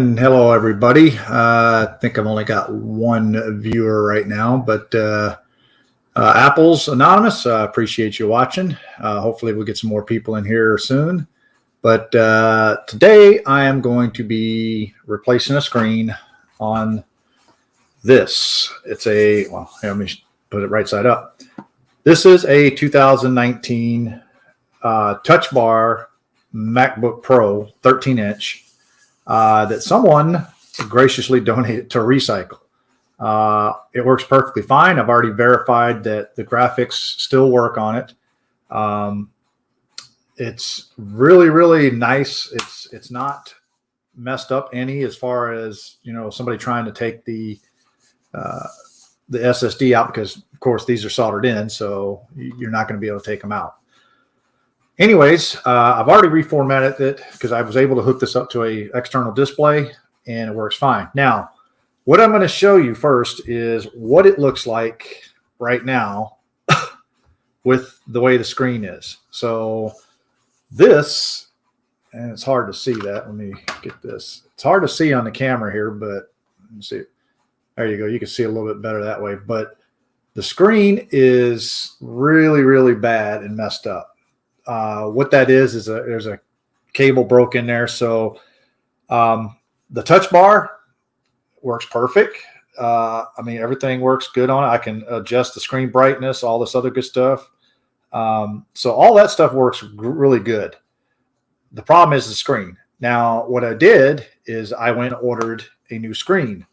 And hello, everybody. I think I've only got one viewer right now, but Apple's Anonymous, appreciate you watching. Hopefully we'll get some more people in here soon. But today I am going to be replacing a screen on this. It's a, well, here, let me put it right side up. This is a 2019 Touch Bar MacBook Pro 13-inch. That someone graciously donated to recycle. It works perfectly fine. I've already verified that the graphics still work on it. It's really, really nice. It's not messed up any as far as, you know, somebody trying to take the SSD out, because of course these are soldered in, so you're not going to be able to take them out. Anyways, I've already reformatted it because I was able to hook this up to an external display and it works fine. Now, what I'm going to show you first is what it looks like right now with the way the screen is. So this, and it's hard to see that. Let me get this. It's hard to see on the camera here, but let me see. There you go. You can see a little bit better that way. But the screen is really, really bad and messed up. What that is there's a cable broke in there. So the touch bar works perfect. I mean, everything works good on it. I can adjust the screen brightness, all this other good stuff. So all that stuff works really good. The problem is the screen. Now, what I did is I went and ordered a new screen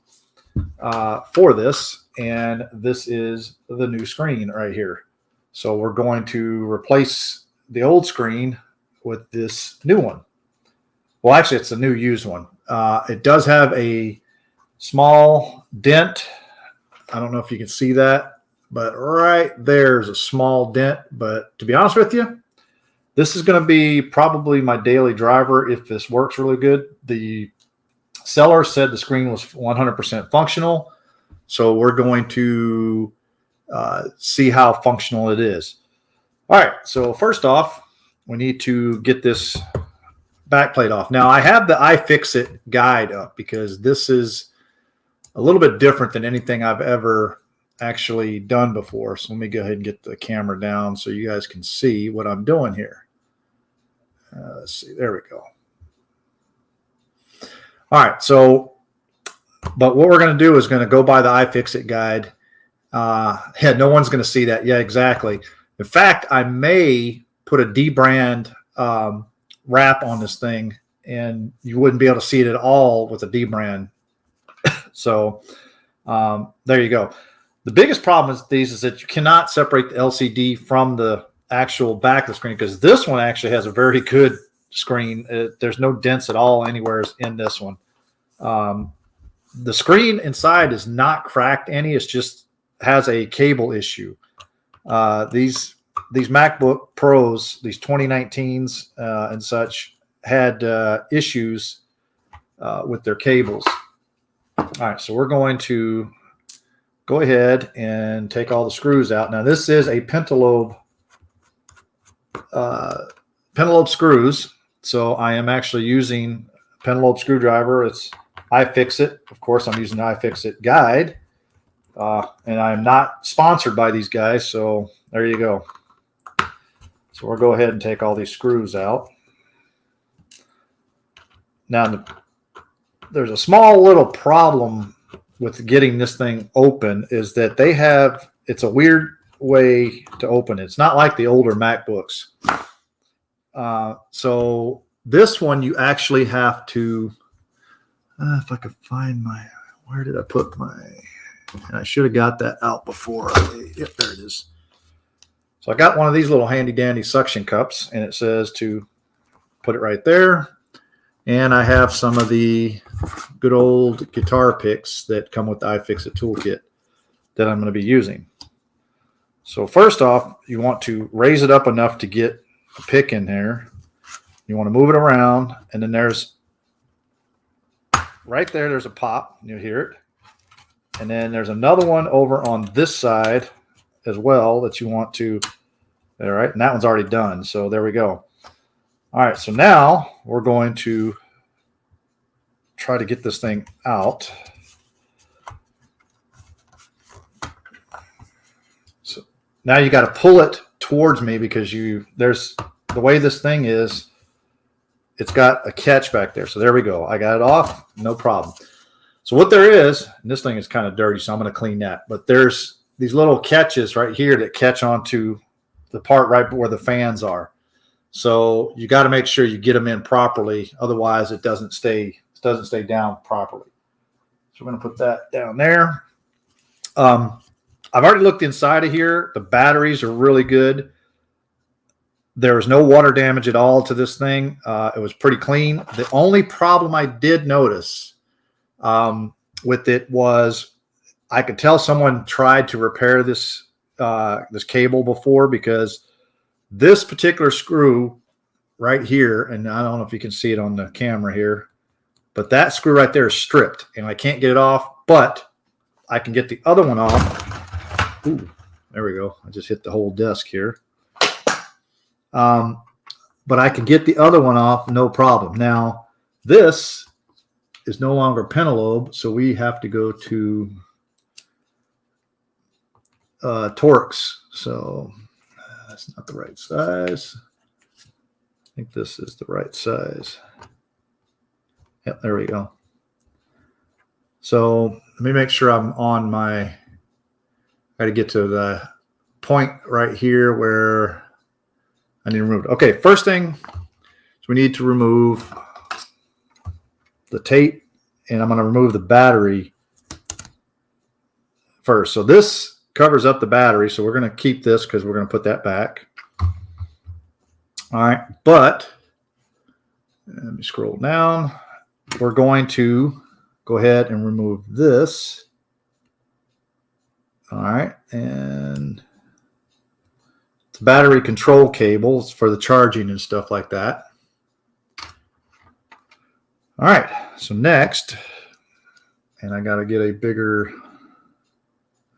for this, and this is the new screen right here. So we're going to replace the old screen with this new one. Well, actually, it's a new used one. It does have a small dent. I don't know if you can see that, but right there's a small dent. But to be honest with you, this is going to be probably my daily driver if this works really good. The seller said the screen was 100% functional, so we're going to see how functional it is. All right, so first off, we need to get this back plate off. Now, I have the iFixit guide up because this is a little bit different than anything I've ever actually done before. So let me go ahead and get the camera down so you guys can see what I'm doing here. Let's see, there we go. All right, so, but what we're going to do is going to go by the iFixit guide. Yeah, no one's going to see that. Yeah, exactly. In fact, I may put a dbrand wrap on this thing, and you wouldn't be able to see it at all with a dbrand. So there you go. The biggest problem with these is that you cannot separate the LCD from the actual back of the screen, because this one actually has a very good screen. There's no dents at all anywhere in this one. The screen inside is not cracked any. It's just has a cable issue. These MacBook Pros, these 2019s and such, had issues with their cables. All right, so we're going to go ahead and take all the screws out. Now, this is a pentalobe screws, so I am actually using a pentalobe screwdriver. It's iFixit. Of course, I'm using the iFixit guide. And I'm not sponsored by these guys, so there you go. So we'll go ahead and take all these screws out. Now, there's a small little problem with getting this thing open, is that they have, it's a weird way to open it. It's not like the older MacBooks. So this one, you actually have to, if I could find my, where did I put my, and I should have got that out before. Yep, there it is. So I got one of these little handy dandy suction cups, and it says to put it right there. And I have some of the good old guitar picks that come with the iFixit toolkit that I'm going to be using. So first off, you want to raise it up enough to get a pick in there. You want to move it around, and then there's right there, there's a pop. You'll hear it. And then there's another one over on this side as well that you want to, all right, and that one's already done. So there we go. All right, so now we're going to try to get this thing out. So now you got to pull it towards me because there's the way this thing is, it's got a catch back there. So there we go. I got it off, no problem. So what there is, and this thing is kind of dirty, so I'm going to clean that. But there's these little catches right here that catch onto the part right where the fans are. So you got to make sure you get them in properly. Otherwise, it doesn't stay down properly. So we're going to put that down there. I've already looked inside of here. The batteries are really good. There was no water damage at all to this thing. It was pretty clean. The only problem I did notice with it was I could tell someone tried to repair this this cable before, because this particular screw right here, and I don't know if you can see it on the camera here, but that screw right there is stripped, and I can't get it off, but I can get the other one off. Ooh, there we go. I just hit the whole desk here. But I can get the other one off, no problem. Now, this is no longer pentalobe, so we have to go to Torx. So that's not the right size. I think this is the right size. Yep, there we go. So let me make sure I'm on my, I got to get to the point right here where I need to remove it. Okay, first thing is we need to remove the tape, and I'm going to remove the battery first. So this covers up the battery, so we're going to keep this because we're going to put that back. All right, but let me scroll down. We're going to go ahead and remove this. All right, and it's battery control cables for the charging and stuff like that. All right, so next, and I got to get a bigger,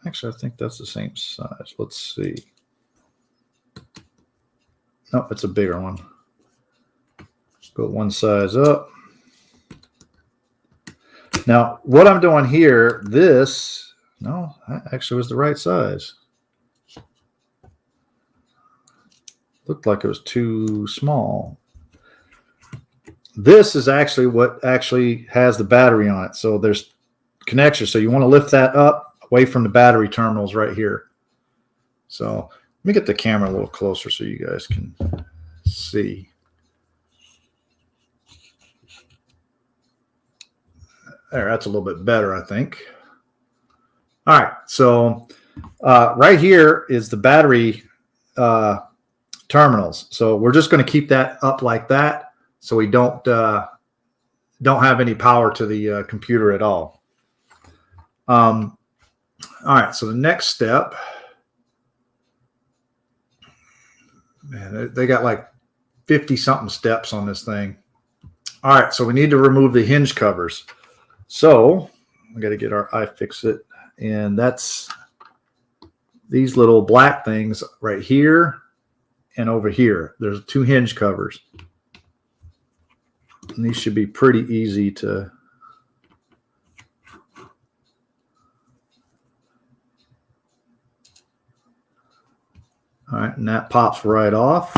actually I think that's the same size. Let's see. No, it's a bigger one. Go one size up. Now, what I'm doing here, this, no, that actually was the right size. Looked like it was too small. This is actually what actually has the battery on it. So there's connectors. So you want to lift that up away from the battery terminals right here. So let me get the camera a little closer so you guys can see. There, that's a little bit better, I think. All right, so right here is the battery terminals. So we're just going to keep that up like that, so we don't have any power to the computer at all. All right, so the next step. Man, they got like 50-something steps on this thing. All right, so we need to remove the hinge covers. So we got to get our iFixit, and that's these little black things right here and over here. There's 2 hinge covers. And these should be pretty easy to all right, and that pops right off.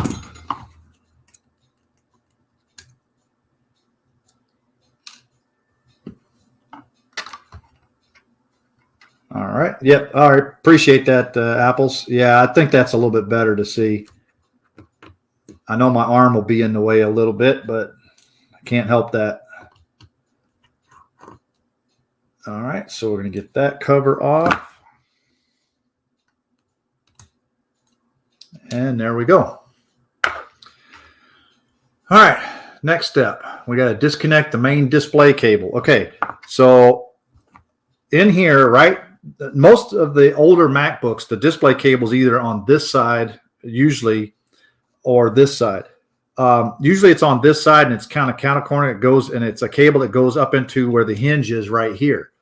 All right. Yep. All right. Appreciate that, Apples. Yeah, I think that's a little bit better to see. I know my arm will be in the way a little bit, but I can't help that. All right. So we're going to get that cover off. And there we go. All right, next step. We got to disconnect the main display cable. Okay, so in here, right, most of the older MacBooks, the display cable is either on this side, usually, or this side. Usually it's on this side, and it's kind of counter-corner. It goes, and it's a cable that goes up into where the hinge is right here.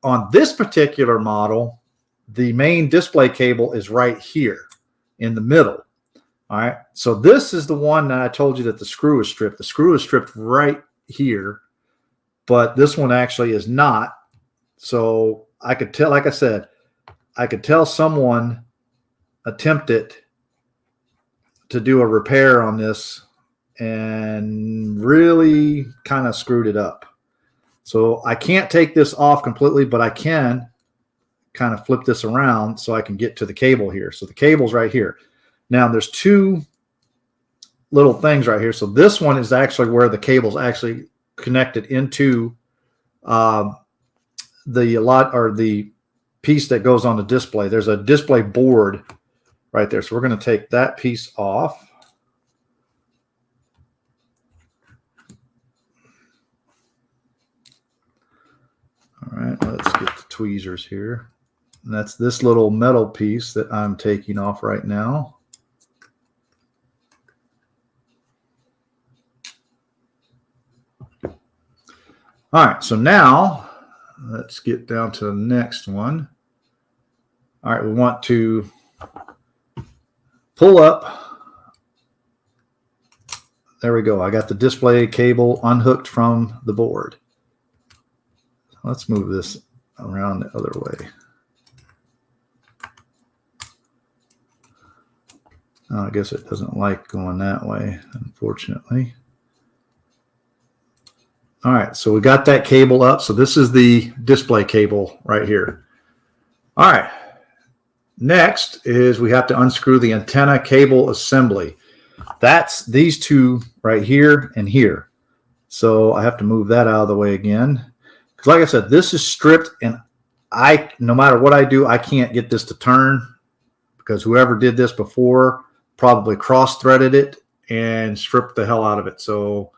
On this particular model, the main display cable is right here in the middle. All right, so this is the one that I told you that the screw is stripped. The screw is stripped right here, but this one actually is not. So I could tell, like I said, I could tell someone attempted to do a repair on this and really kind of screwed it up. So I can't take this off completely, but I can kind of flip this around so I can get to the cable here. So the cable's right here. Now there's two little things right here. So this one is actually where the cable's actually connected into the piece that goes on the display. There's a display board right there. So we're going to take that piece off. All right, let's get the tweezers here. And that's this little metal piece that I'm taking off right now. All right, so now let's get down to the next one. All right, we want to pull up. There we go. I got the display cable unhooked from the board. Let's move this around the other way. Oh, I guess it doesn't like going that way, unfortunately. All right, so we got that cable up. So this is the display cable right here. All right, next is we have to unscrew the antenna cable assembly. That's these two right here and here. So I have to move that out of the way again. Because like I said, this is stripped, and no matter what I do, I can't get this to turn because whoever did this before probably cross-threaded it and stripped the hell out of it. So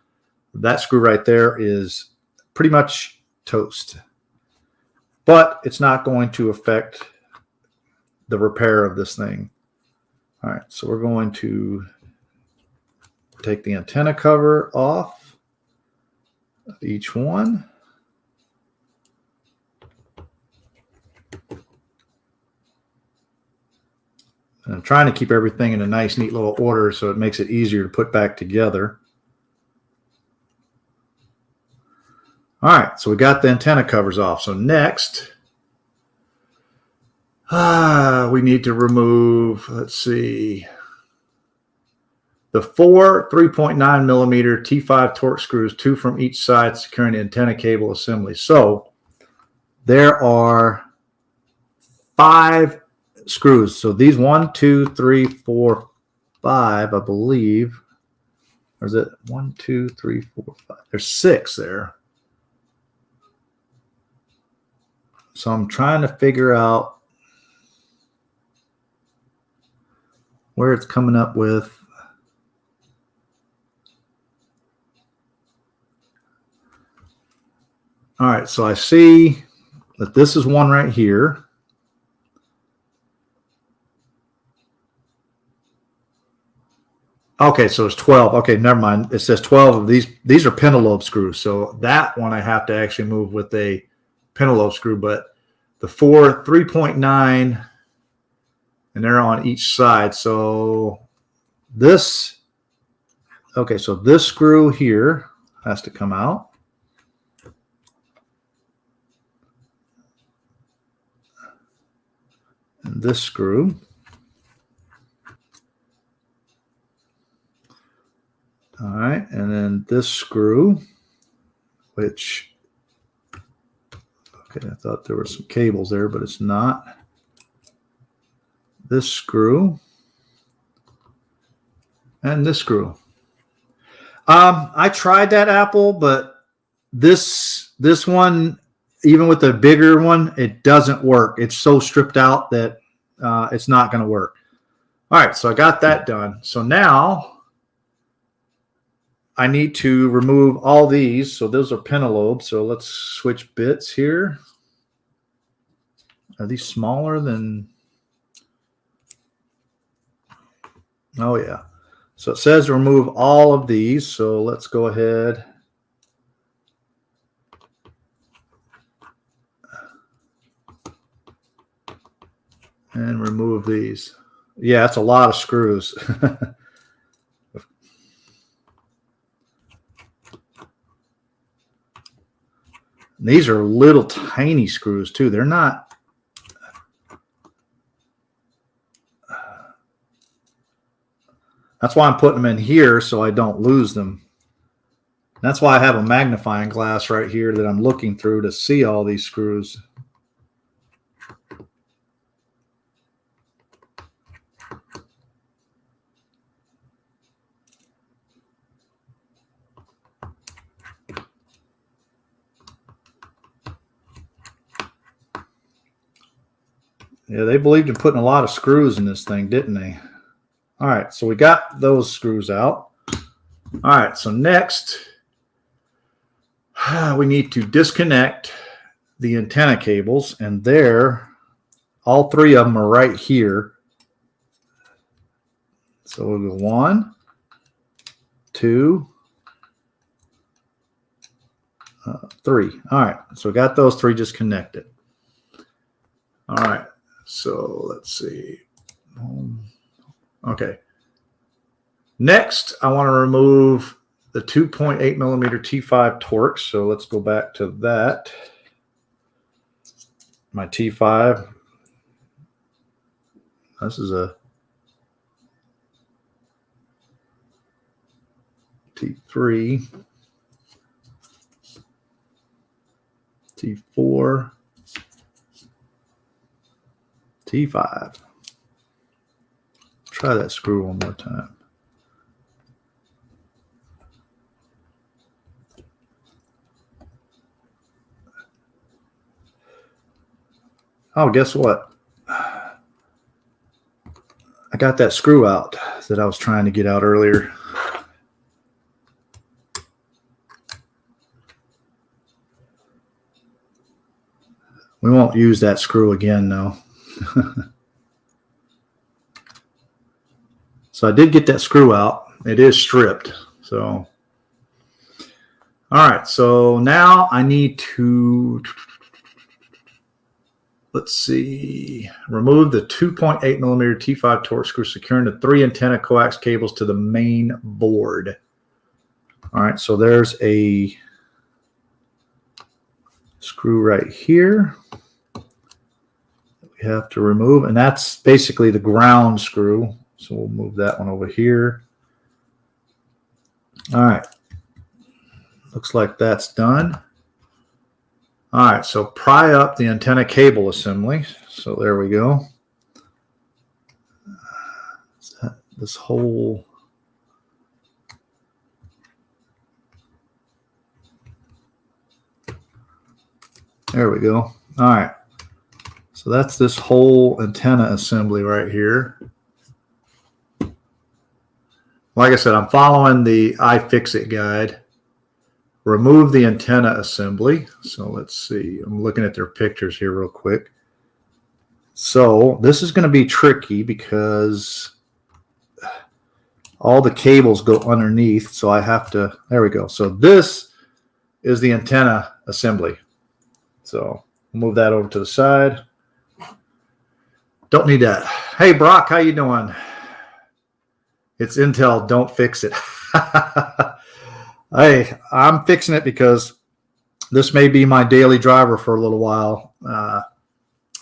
that screw right there is pretty much toast. But it's not going to affect the repair of this thing. All right, so we're going to take the antenna cover off of each one. And I'm trying to keep everything in a nice, neat little order so it makes it easier to put back together. All right, so we got the antenna covers off. So next, we need to remove, let's see, the 4 3.9 millimeter T5 Torx screws, 2 from each side, securing the antenna cable assembly. So there are 5 screws. So these 1, 2, 3, 4, 5, I believe. Or is it 1, 2, 3, 4, 5? There's 6 there. So I'm trying to figure out where it's coming up with. All right, so I see that this is one right here. Okay, so it's 12. Okay, never mind. It says 12 of these. These are pentalobe screws. So that one I have to actually move with a pentalobe screw, but the 4 3.9, and they're on each side. So this, okay, so this screw here has to come out. And this screw. All right, and then this screw, which, okay, I thought there were some cables there, but it's not. This screw and this screw. I tried that Apple, but this one, even with the bigger one, it doesn't work. It's so stripped out that it's not going to work. All right, so I got that done. So now I need to remove all these. So those are pentalobe. So let's switch bits here. Are these smaller than? Oh, yeah. So it says remove all of these. So let's go ahead. And remove these. Yeah, it's a lot of screws. These are little tiny screws too. They're not. That's why I'm putting them in here so I don't lose them. That's why I have a magnifying glass right here that I'm looking through to see all these screws. Yeah, they believed in putting a lot of screws in this thing, didn't they? All right, so we got those screws out. All right, so next we need to disconnect the antenna cables, and all three of them are right here. So we'll go 1, 2, 3. All right, so we got those three disconnected. All right, so let's see. Okay. Next, I want to remove the 2.8 millimeter T5 Torx. So let's go back to that. My T5. This is a T3, T4, T5. Try that screw one more time. Oh, guess what? I got that screw out that I was trying to get out earlier. We won't use that screw again, though. So I did get that screw out. It is stripped. So, all right. So now I need to, let's see, remove the 2.8 millimeter T5 Torx screw securing the 3 antenna coax cables to the main board. All right. So there's a screw right here we have to remove, and that's basically the ground screw. So we'll move that one over here. All right. Looks like that's done. All right, so pry up the antenna cable assembly. So there we go. This whole there we go. All right. So that's this whole antenna assembly right here. Like I said, I'm following the iFixit guide. Remove the antenna assembly. So let's see. I'm looking at their pictures here real quick. So this is going to be tricky because all the cables go underneath. So I have to, there we go. So this is the antenna assembly. So move that over to the side. Don't need that. Hey, Brock, how you doing? It's Intel. Don't fix it. Hey, I'm fixing it because this may be my daily driver for a little while.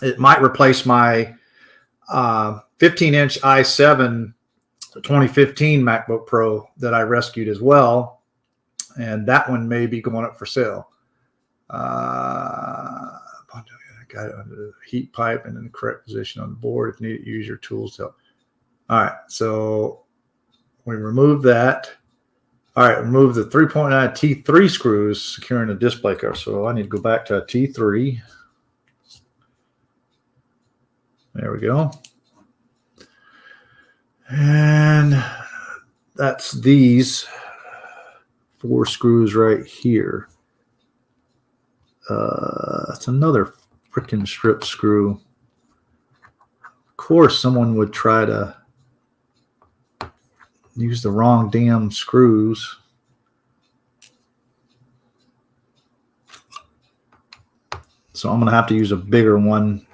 It might replace my 15-inch i7 2015 MacBook Pro that I rescued as well. And that one may be going up for sale. Got it under the heat pipe and in the correct position on the board. If needed, use your tools to help. All right, so we remove that. All right, remove the 3.9 T3 screws securing the display cover. So I need to go back to a T3. There we go. And that's these 4 screws right here. That's another freaking strip screw. Of course, someone would try to use the wrong damn screws. So I'm going to have to use a bigger one,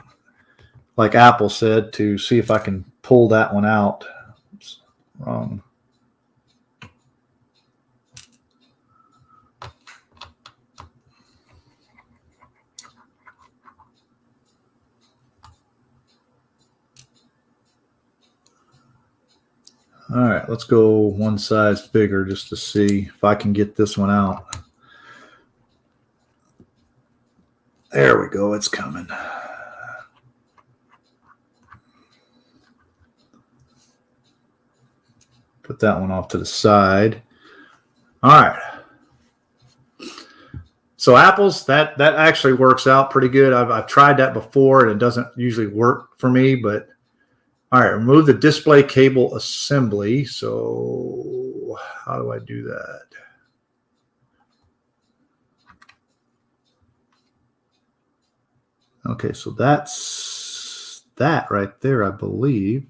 like Apple said, to see if I can pull that one out. Oops, wrong. All right, let's go one size bigger just to see if I can get this one out. There we go. It's coming. Put that one off to the side. All right. So apples, that actually works out pretty good. I've tried that before, and it doesn't usually work for me. But all right, remove the display cable assembly. So how do I do that? Okay, so that's that right there, I believe.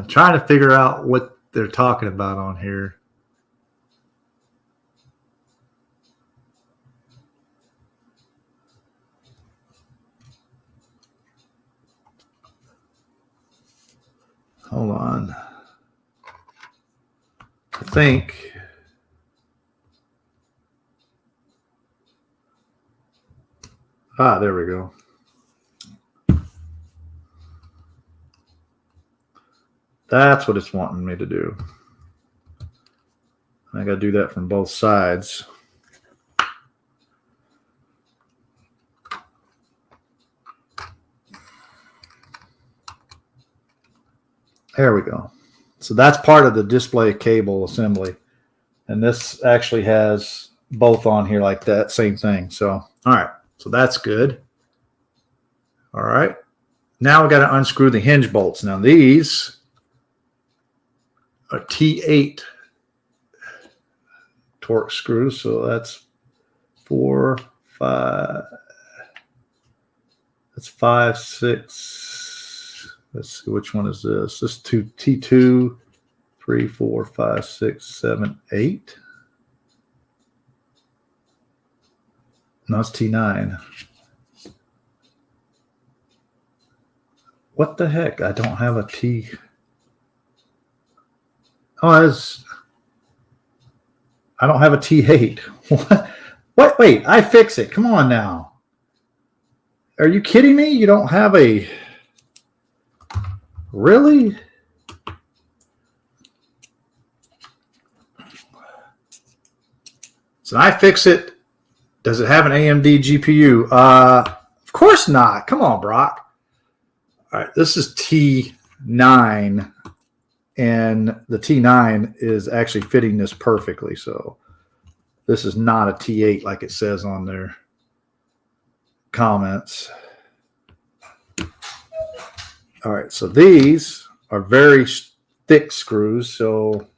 Trying to figure out what they're talking about on here. Hold on. I think. There we go. That's what it's wanting me to do. I got to do that from both sides. There we go. So that's part of the display cable assembly. And this actually has both on here like that, same thing. So, all right. So that's good. All right. Now we got to unscrew the hinge bolts. Now these are T8 torque screws. So that's 4, 5. That's 5, 6. Let's see, which one is this? This is T2, 3, 4, 5, 6, 7, 8. No, it's T9. What the heck? I don't have a T. Oh, I don't have a T8. What? Wait, I fix it. Come on now. Are you kidding me? You don't have a... Really? So I fix it. Does it have an AMD GPU? Of course not. Come on, Brock. All right, this is T9, and the T9 is actually fitting this perfectly. So this is not a T8 like it says on their comments. All right, so these are very thick screws. So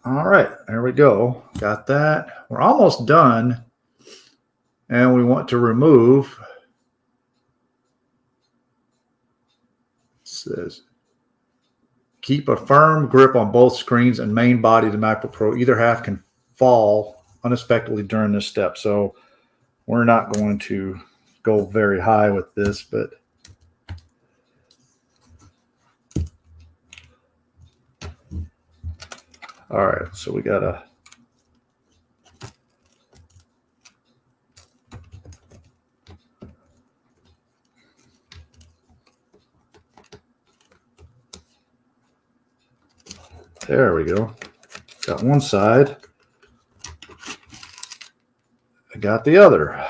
all right, there we go. Got that. We're almost done. And we want to remove, it says, keep a firm grip on both screens and main body of the MacBook Pro. Either half can fall unexpectedly during this step. So we're not going to go very high with this, but all right, so we got to there we go. Got one side. I got the other.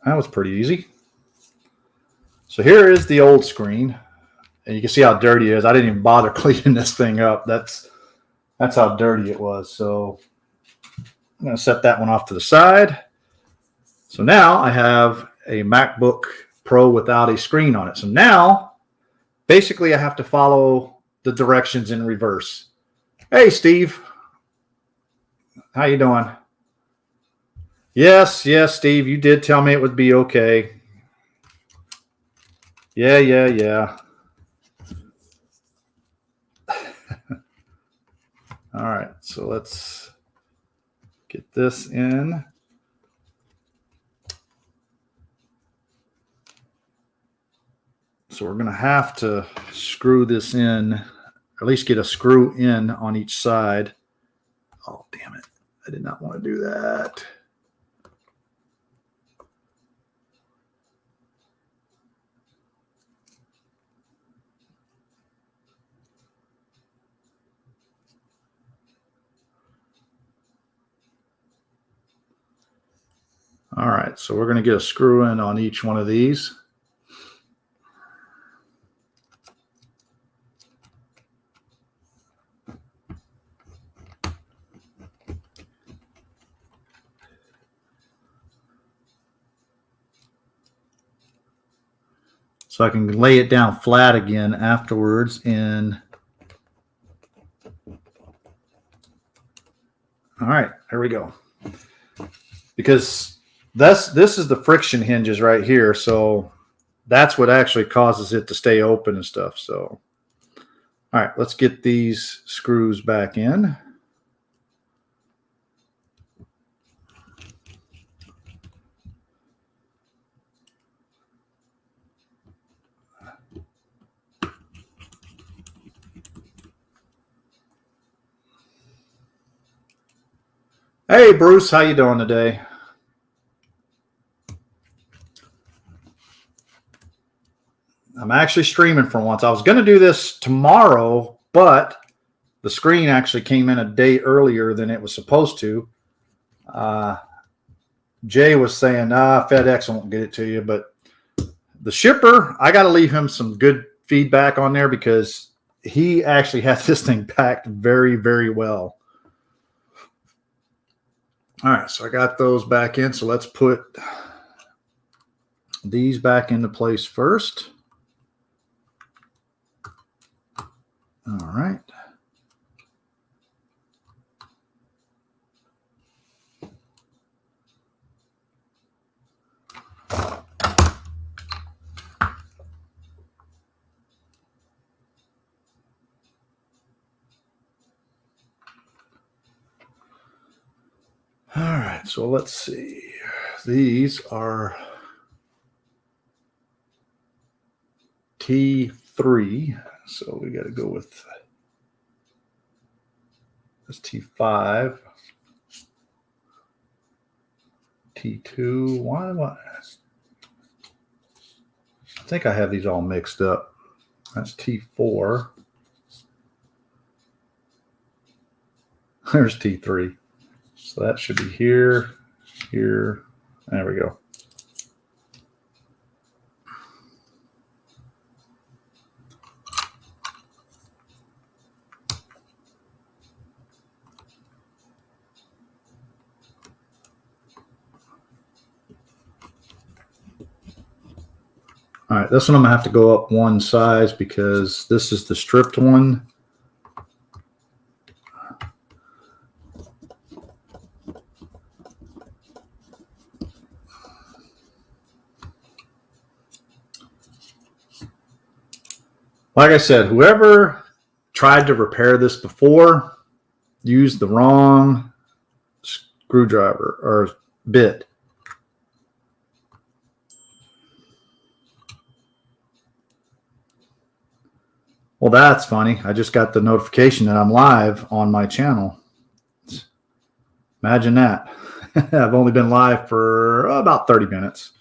That was pretty easy. So here is the old screen. And you can see how dirty it is. I didn't even bother cleaning this thing up. That's how dirty it was. So I'm going to set that one off to the side. So now I have a MacBook Pro without a screen on it. So now, basically, I have to follow the directions in reverse. Hey, Steve. How you doing? Yes, Steve. You did tell me it would be okay. Yeah. All right, so let's get this in. So we're going to have to screw this in, or at least get a screw in on each side. Oh, damn it. I did not want to do that. All right, so we're going to get a screw in on each one of these. So I can lay it down flat again afterwards. And all right, here we go. Because this is the friction hinges right here. So that's what actually causes it to stay open and stuff. So, all right, let's get these screws back in. Hey, Bruce, how you doing today? I'm actually streaming for once. I was going to do this tomorrow, but the screen actually came in a day earlier than it was supposed to. Jay was saying, FedEx won't get it to you, but the shipper, I got to leave him some good feedback on there because he actually has this thing packed very, very well. All right, so I got those back in. So let's put these back into place first. All right. All right, so let's see. These are T3, so we got to go with this T5, T2. Why? I think I have these all mixed up. That's T4. There's T3. So that should be here, here. There we go. All right, this one I'm going to have to go up one size because this is the stripped one. Like I said, whoever tried to repair this before used the wrong screwdriver or bit. Well, that's funny. I just got the notification that I'm live on my channel. Imagine that. I've only been live for about 30 minutes.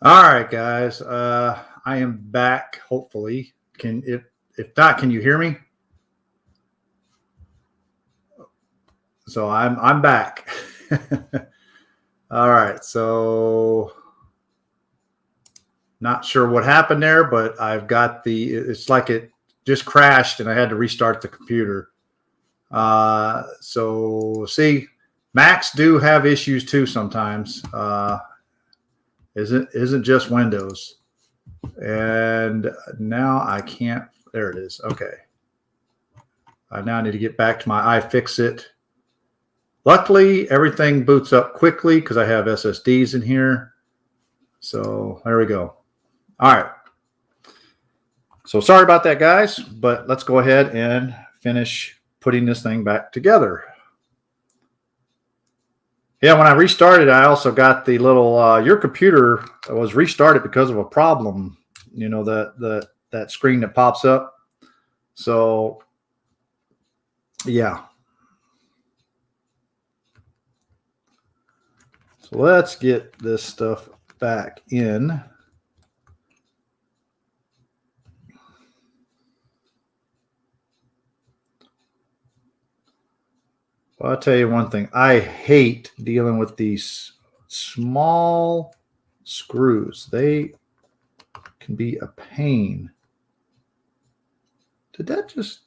All right, guys. I am back. Hopefully, if not, can you hear me? So I'm back. All right. So not sure what happened there, but I've got it's like it just crashed and I had to restart the computer. So see, Macs do have issues too sometimes. Isn't just Windows. And now I can't. There it is. Okay. I now need to get back to my iFixit. Luckily, everything boots up quickly because I have SSDs in here. So there we go. All right. So sorry about that, guys, but let's go ahead and finish putting this thing back together. Yeah, when I restarted, I also got the little, your computer was restarted because of a problem, you know, that screen that pops up. So, yeah. So let's get this stuff back in. Well, I'll tell you one thing. I hate dealing with these small screws. They can be a pain. Did that just...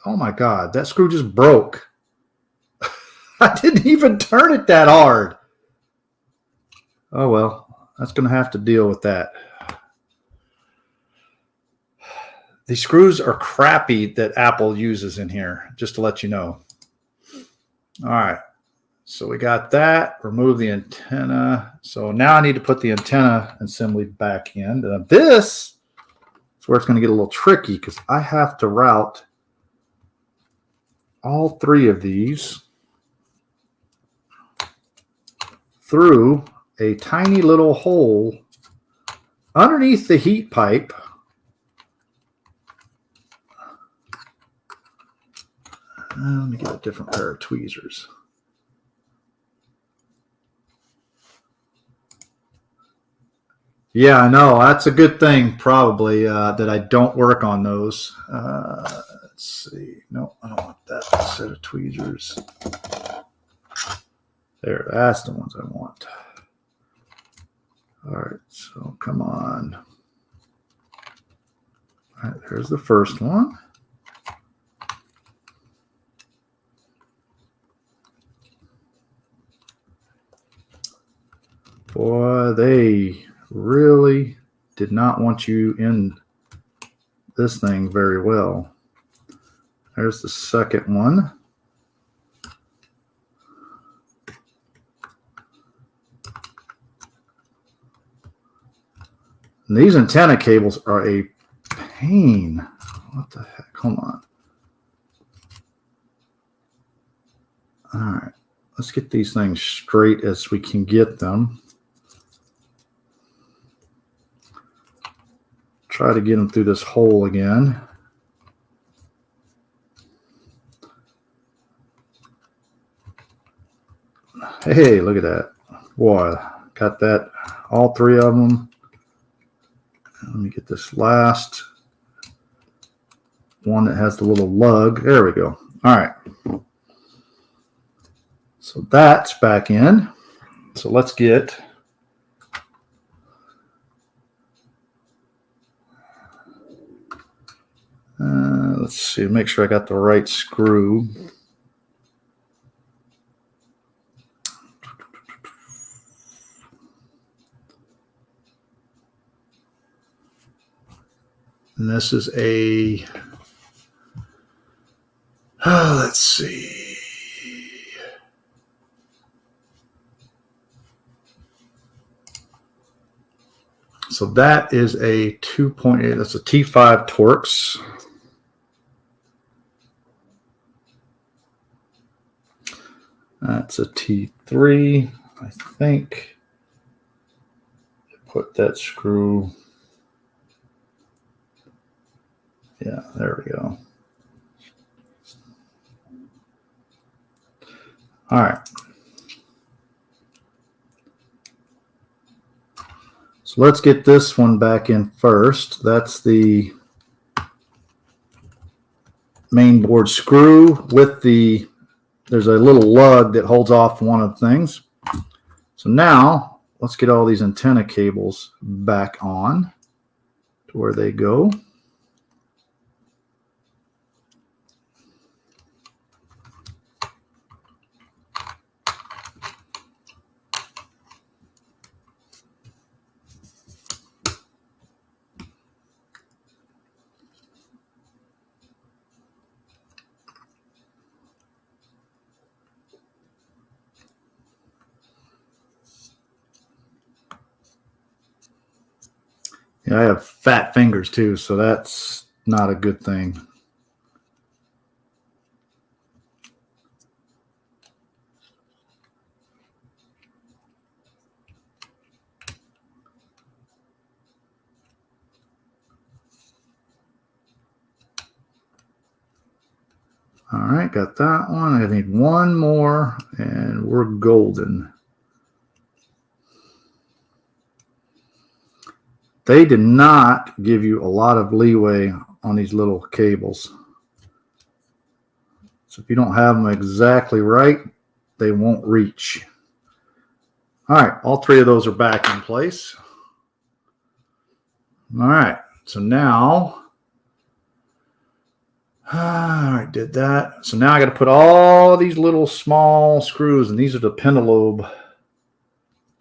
Oh my God, that screw just broke. I didn't even turn it that hard. Oh well, that's going to have to deal with that. These screws are crappy that Apple uses in here, just to let you know. All right, so we got that. Remove the antenna. So now I need to put the antenna assembly back in. This is where it's going to get a little tricky because I have to route all three of these through a tiny little hole underneath the heat pipe. Let me get a different pair of tweezers. Yeah, I know. That's a good thing, probably, that I don't work on those. Let's see. No, I don't want that set of tweezers. There, that's the ones I want. All right, so come on. All right, there's the first one. Boy, they really did not want you in this thing very well. There's the second one. And these antenna cables are a pain. What the heck? Hold on. All right. Let's get these things straight as we can get them. Try to get them through this hole again. Hey, look at that. Boy, got that. All three of them. Let me get this last one that has the little lug. There we go. All right. So that's back in. So let's get... let's see, make sure I got the right screw. And this is a, let's see. So that is a 2.8, that's a T5 Torx. That's a T3, I think. Put that screw. Yeah, there we go. All right. So let's get this one back in first. That's the main board screw with the, there's a little lug that holds off one of the things. So now let's get all these antenna cables back on to where they go. Yeah, I have fat fingers too, so that's not a good thing. All right, got that one. I need one more, and we're golden. They did not give you a lot of leeway on these little cables. So if you don't have them exactly right, they won't reach. All right, all three of those are back in place. All right, so now, all right, did that. So now I got to put all these little small screws, and these are the pentalobe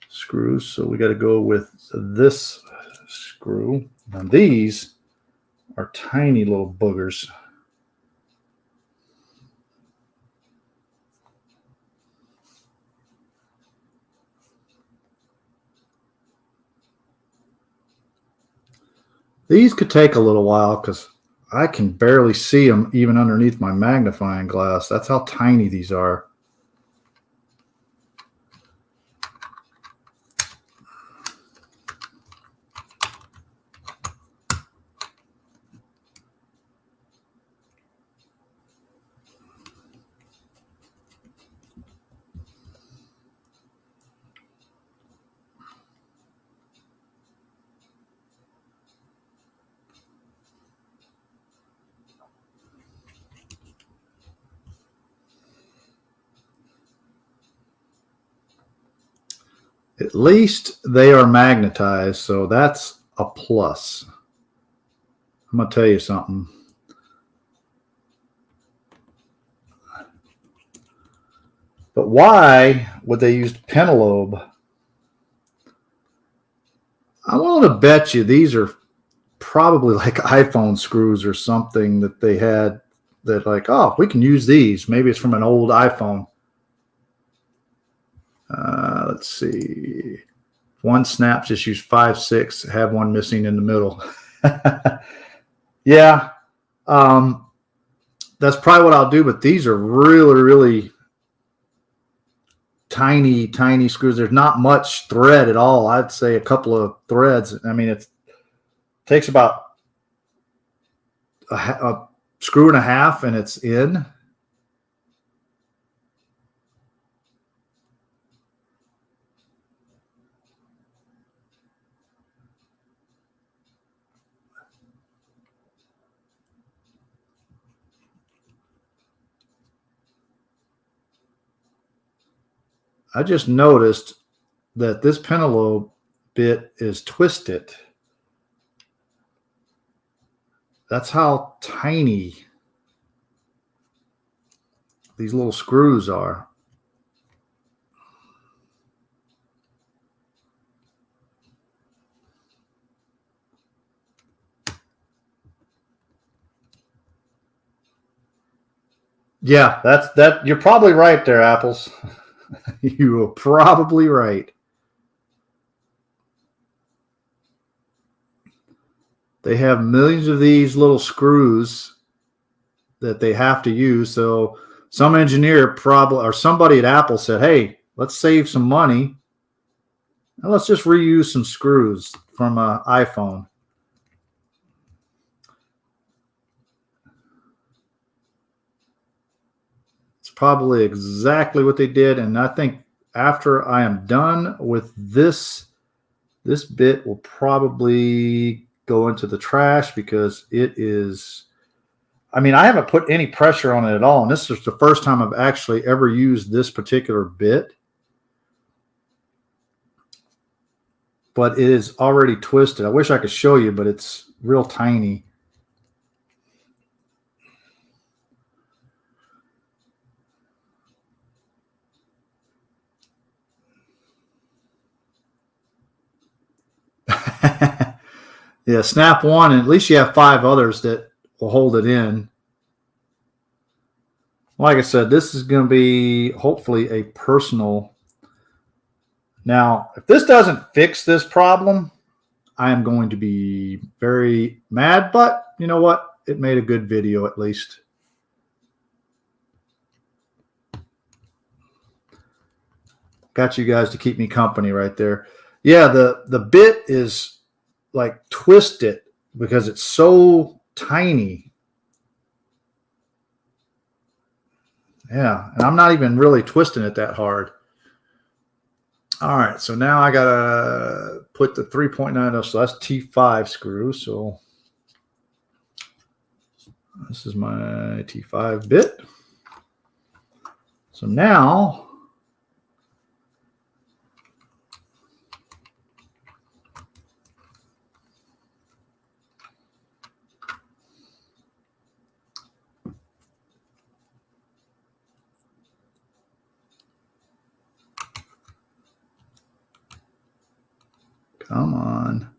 screws. So we got to go with this screw. And these are tiny little boogers. These could take a little while because I can barely see them even underneath my magnifying glass. That's how tiny these are. At least they are magnetized, so that's a plus. I'm going to tell you something. But why would they use pentalobe? I'm willing to bet you these are probably like iPhone screws or something that they had that like, oh, we can use these. Maybe it's from an old iPhone. Let's see. One snap, just use 5, 6, have one missing in the middle. Yeah. That's probably what I'll do, but these are really, really tiny, tiny screws. There's not much thread at all. I'd say a couple of threads. I mean, it takes about a screw and a half and it's in. I just noticed that this pentalobe bit is twisted. That's how tiny these little screws are. Yeah, that. You're probably right there, Apples. You are probably right. They have millions of these little screws that they have to use. So some engineer probably or somebody at Apple said, hey, let's save some money and let's just reuse some screws from an iPhone. It's probably exactly what they did. And I think after I am done with this This bit will probably go into the trash because it is, I mean, I haven't put any pressure on it at all. And this is the first time I've actually ever used this particular bit. But it is already twisted. I wish I could show you, but it's real tiny. Yeah, snap one, and at least you have 5 others that will hold it in. Like I said, this is going to be hopefully a personal. Now, if this doesn't fix this problem, I am going to be very mad, but you know what? It made a good video at least. Got you guys to keep me company right there. Yeah, the bit is like twisted because it's so tiny. Yeah, and I'm not even really twisting it that hard. All right, so now I gotta put the 3.90, so that's T5 screw. So this is my T5 bit. So now come on.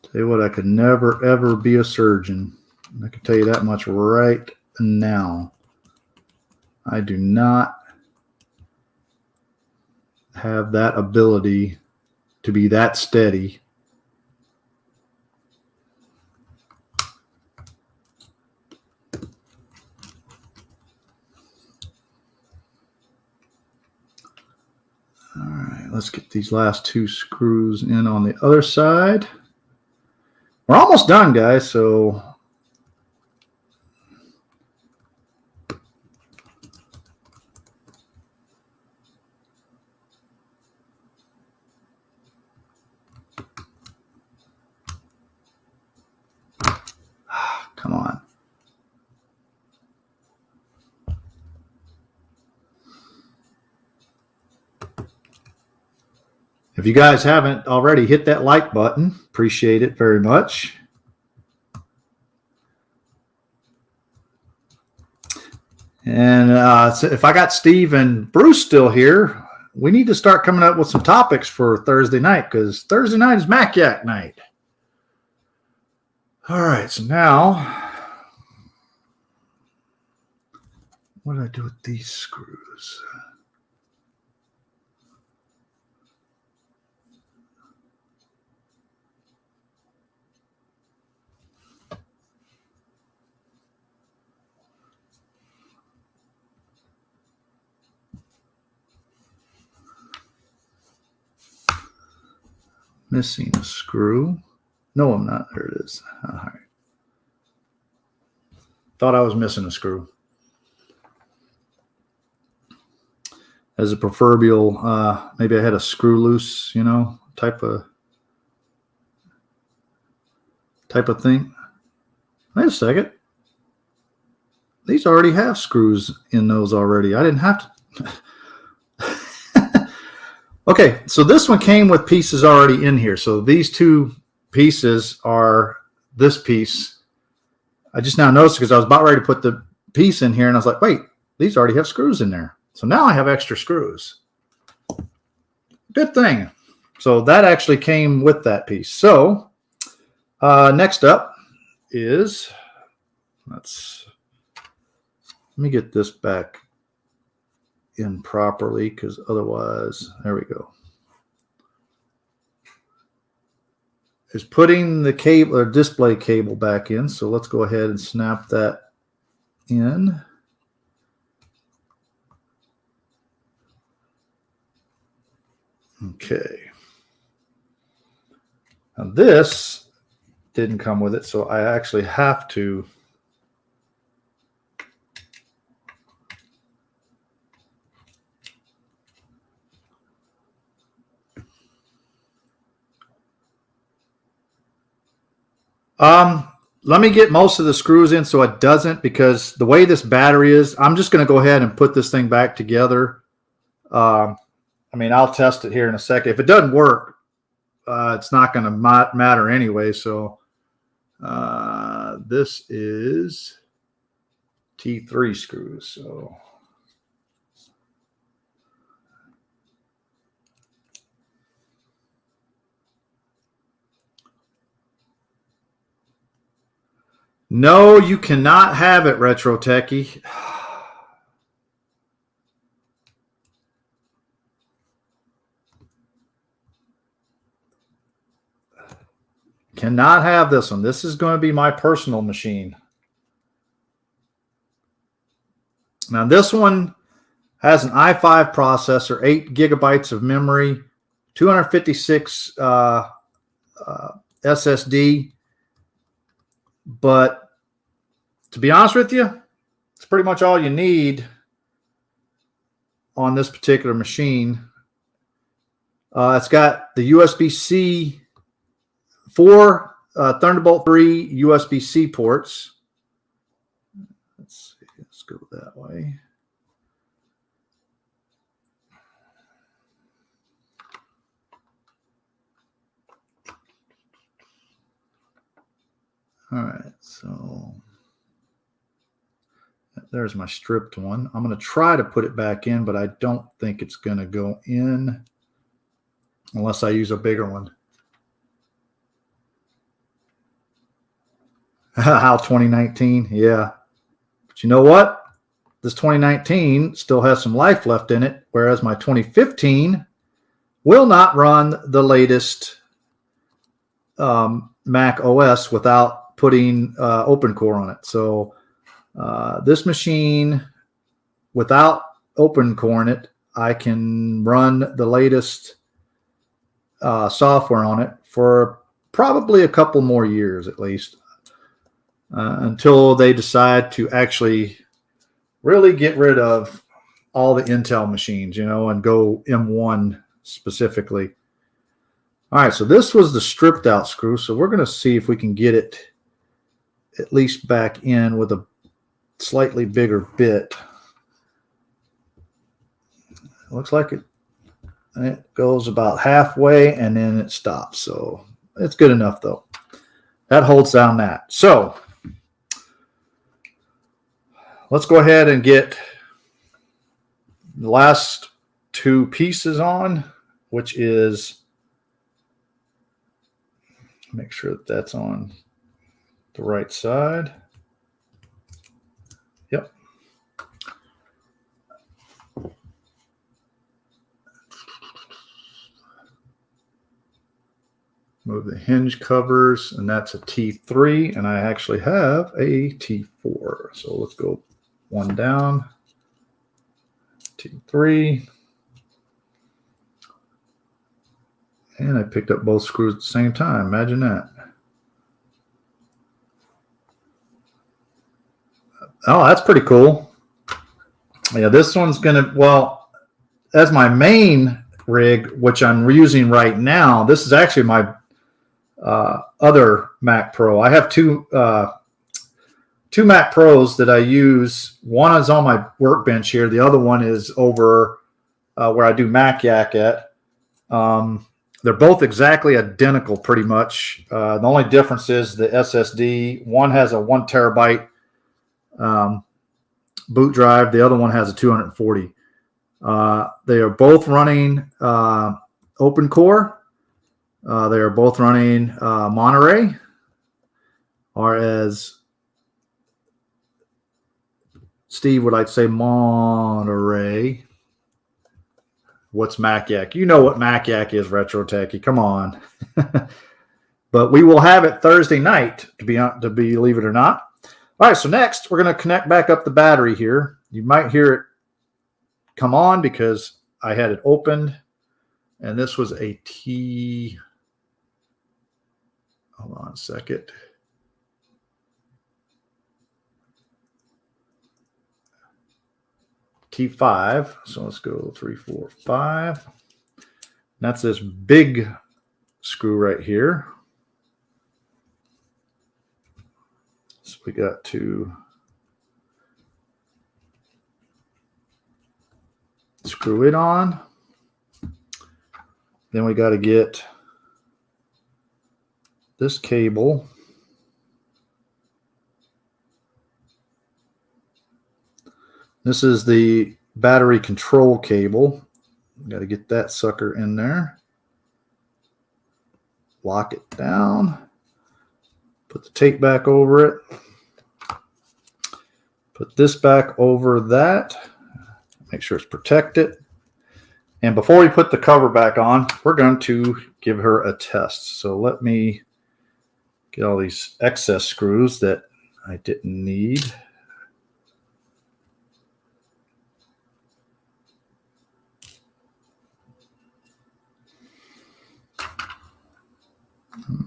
Tell you what, I could never, ever be a surgeon. I can tell you that much right now. I do not have that ability to be that steady. All right, let's get these last 2 screws in on the other side. We're almost done, guys, so come on. If you guys haven't already, hit that like button. Appreciate it very much. And so if I got Steve and Bruce still here, we need to start coming up with some topics for Thursday night because Thursday night is Mac Yak night. All right, so now, what do I do with these screws? Missing a screw. No, I'm not. There it is. All right. Thought I was missing a screw. As a proverbial, maybe I had a screw loose, you know, type of thing. Wait a second. These already have screws in those already. I didn't have to. Okay, so this one came with pieces already in here. So these 2 pieces are this piece. I just now noticed because I was about ready to put the piece in here, and I was like, wait, these already have screws in there. So now I have extra screws. Good thing. So that actually came with that piece. So next up is, let me get this back in properly because otherwise, there we go. Is putting the cable or display cable back in. So let's go ahead and snap that in. Okay. Now this didn't come with it, so I actually have to Let me get most of the screws in so it doesn't, because the way this battery is, I'm just going to go ahead and put this thing back together. I mean, I'll test it here in a second. If it doesn't work, it's not going to matter anyway. So this is T3 screws. So no, you cannot have it, Retro Techie. Cannot have this one. This is going to be my personal machine. Now, this one has an i5 processor, 8 gigabytes of memory, 256 SSD. But to be honest with you, it's pretty much all you need on this particular machine. It's got the USB-C, 4 Thunderbolt 3 USB-C ports. Let's see, let's go that way. All right, so there's my stripped one. I'm going to try to put it back in, but I don't think it's going to go in unless I use a bigger one. How 2019? Yeah. But you know what? This 2019 still has some life left in it, whereas my 2015 will not run the latest Mac OS without putting OpenCore on it. So this machine, without OpenCore in it, I can run the latest software on it for probably a couple more years at least, until they decide to actually really get rid of all the Intel machines, you know, and go M1 specifically. All right, so this was the stripped out screw. So we're going to see if we can get it at least back in with a slightly bigger bit. It looks like it goes about halfway and then it stops. So it's good enough though. That holds down that. So let's go ahead and get the last two pieces on, which is, make sure that that's on the right side. Yep. Move the hinge covers, and that's a T3, and I actually have a T4. So let's go one down, T3. And I picked up both screws at the same time. Imagine that. Oh, that's pretty cool. Yeah, this one's going to, well, as my main rig, which I'm using right now, this is actually my other Mac Pro. I have two Mac Pros that I use. One is on my workbench here. The other one is over where I do Mac Yak at. They're both exactly identical, pretty much. The only difference is the SSD. One has a 1 terabyte boot drive. The other one has a 240. They are both running OpenCore. They are both running Monterey, or as Steve would like to say, Monterey. What's Mac Yak? You know what Mac Yak is, Retro Techie. Come on. But we will have it Thursday night, to believe it or not. All right, so next we're going to connect back up the battery here. You might hear it come on because I had it opened, and this was a T. Hold on a second. T5. So let's go 3, 4, 5. That's this big screw right here. we got to screw it on. Then we got to get this cable This is the battery control cable. Got to get that sucker in there. Lock it down. Put the tape back over it. Put this back over that. Make sure it's protected. And before we put the cover back on, we're going to give her a test. So let me get all these excess screws that I didn't need.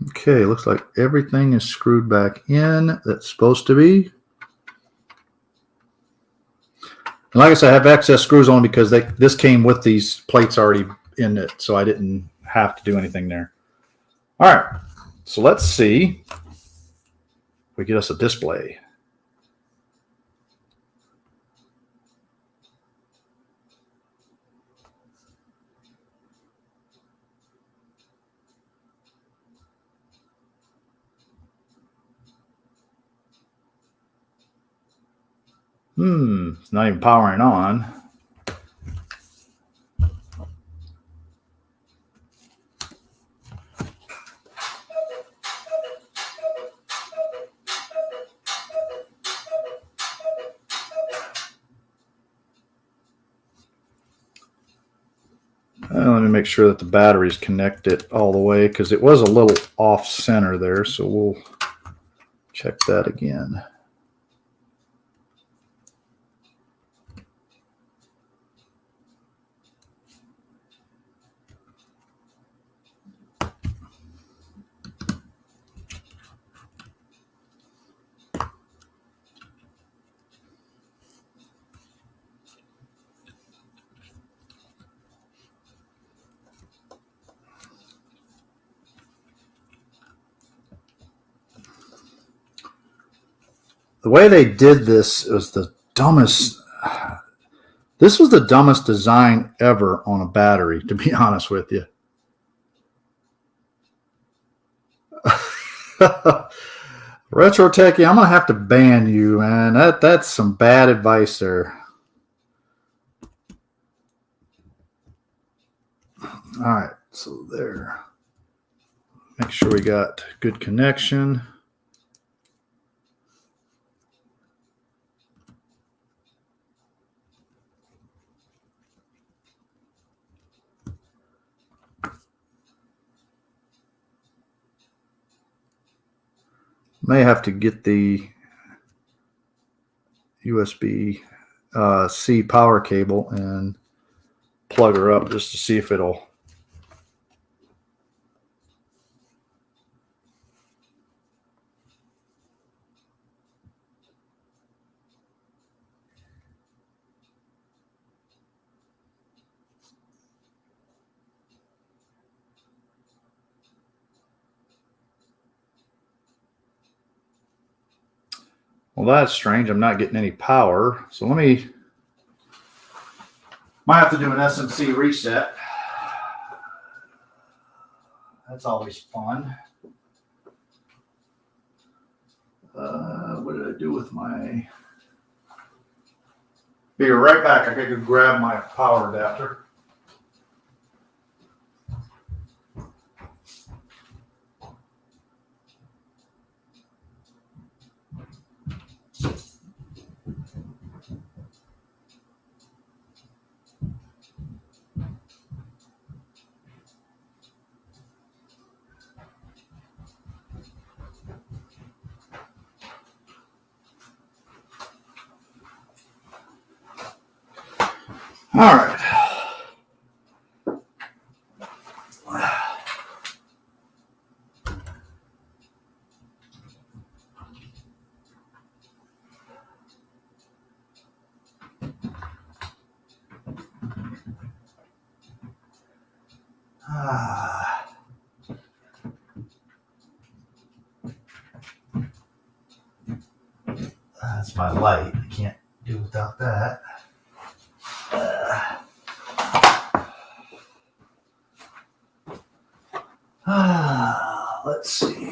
Okay, looks like everything is screwed back in. That's supposed to be. And like I said, I have excess screws on because this came with these plates already in it, so I didn't have to do anything there. All right, so let's see if we get us a display. It's not even powering on. Let me make sure that the battery's connected all the way because it was a little off center there, so we'll check that again. The way they did this was the dumbest. This was the dumbest design ever on a battery, to be honest with you. Retro Techie, I'm going to have to ban you, man. That's some bad advice there. All right, so there. Make sure we got good connection. May have to get the USB C power cable and plug her up just to see if it'll. Well, that's strange. I'm not getting any power. So might have to do an Smc reset. That's always fun. What did I do with my... Be right back. I gotta go grab my power adapter. All right. It's my light. I can't do without that. Let's see.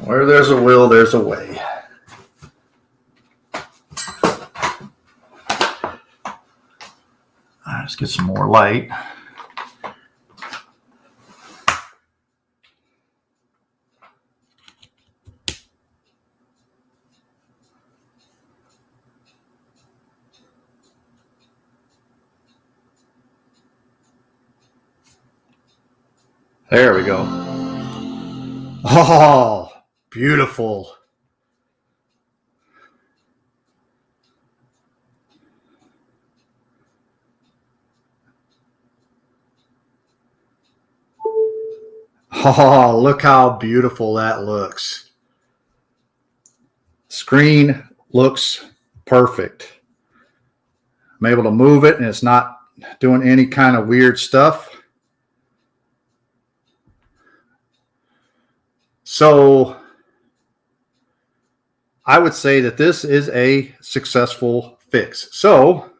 Where there's a will, there's a way. Let's get some more light. There we go. Oh, beautiful. Oh, look how beautiful that looks. Screen looks perfect. I'm able to move it and it's not doing any kind of weird stuff. So I would say that this is a successful fix. So,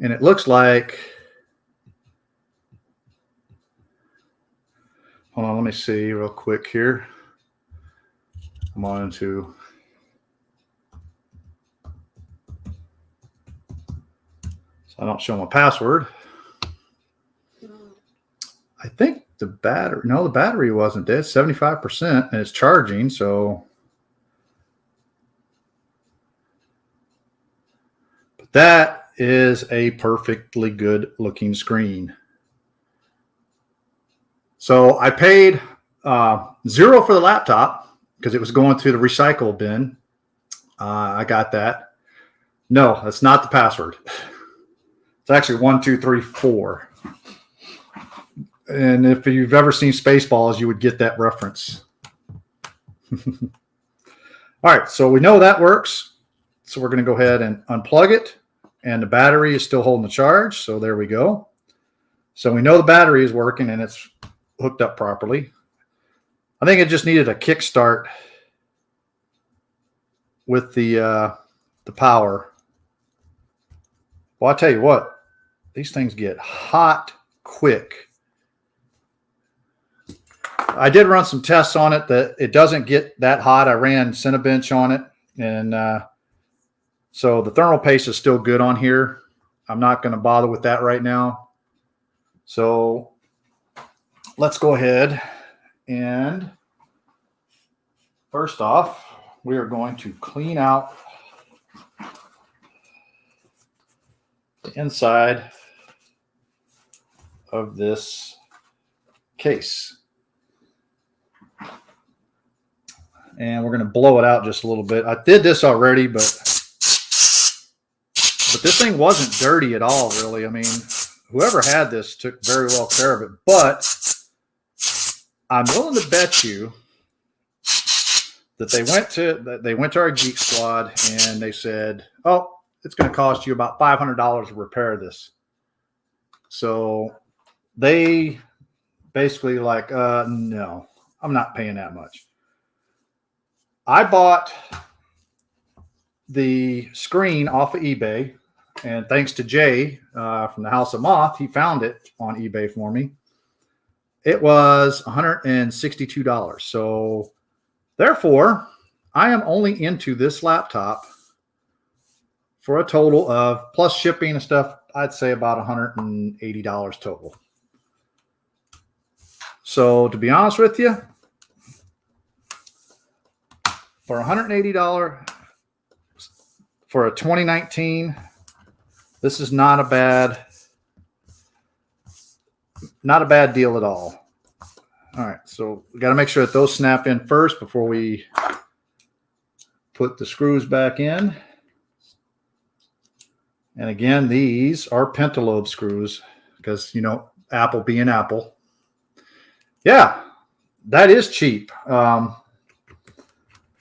and it looks like, hold on, let me see real quick here. I'm on to, so I don't show my password. I think the battery wasn't dead, 75%, and it's charging, so. But that is a perfectly good looking screen. So I paid $0 for the laptop because it was going to the recycle bin. I got that. No, that's not the password. It's actually 1, 2, 3, 4. And if you've ever seen Spaceballs, you would get that reference. All right, so we know that works. So we're going to go ahead and unplug it. And the battery is still holding the charge. So there we go. So we know the battery is working and it's hooked up properly. I think it just needed a kickstart with the power. Well, I'll tell you what, these things get hot quick. I did run some tests on it that it doesn't get that hot. I ran Cinebench on it, and so the thermal paste is still good on here. I'm not going to bother with that right now. So let's go ahead and first off, we are going to clean out the inside of this case. And we're going to blow it out just a little bit. I did this already, but this thing wasn't dirty at all, really. I mean, whoever had this took very well care of it. But I'm willing to bet you that they went to our Geek Squad and they said, "Oh, it's going to cost you about $500 to repair this." So they basically like, no, I'm not paying that much. I bought the screen off of eBay, and thanks to Jay from the House of Moth, he found it on eBay for me. It was $162. So therefore, I am only into this laptop for a total of, plus shipping and stuff, I'd say about $180 total. So to be honest with you, for $180 for a 2019, this is not a bad deal at all. All right, so we got to make sure that those snap in first before we put the screws back in. And again, these are pentalobe screws because, you know, Apple being Apple. Yeah, that is cheap.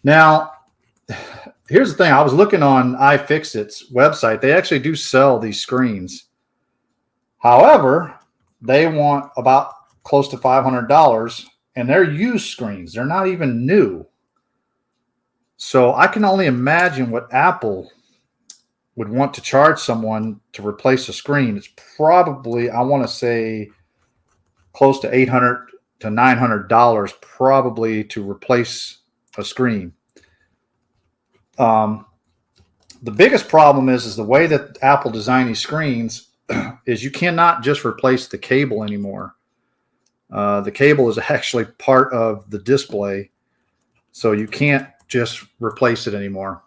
Now, here's the thing. I was looking on iFixit's website. They actually do sell these screens. However, they want about close to $500, and they're used screens. They're not even new. So I can only imagine what Apple would want to charge someone to replace a screen. It's probably, I want to say, close to $800 to $900 probably to replace a screen. The biggest problem is the way that Apple designed these screens is you cannot just replace the cable anymore. The cable is actually part of the display, so you can't just replace it anymore.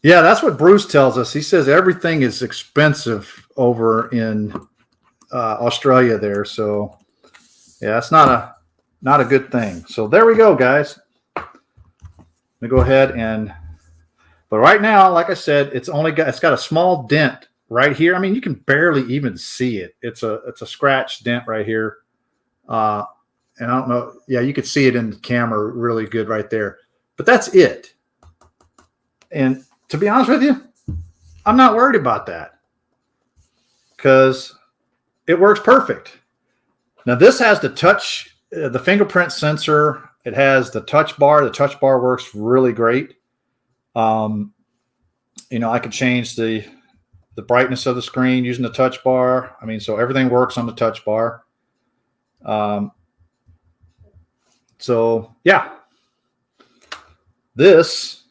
Yeah, that's what Bruce tells us. He says everything is expensive over in Australia there. So yeah, it's not a good thing. So there we go, guys. Let me go ahead but right now, like I said, it's got a small dent right here. I mean, you can barely even see it. It's a scratch dent right here. And I don't know. Yeah, you could see it in the camera really good right there. But that's it. And to be honest with you, I'm not worried about that because it works perfect. Now this has the fingerprint sensor. It has the touch bar. The touch bar works really great. I can change the brightness of the screen using the touch bar. I mean, so everything works on the touch bar. So yeah, this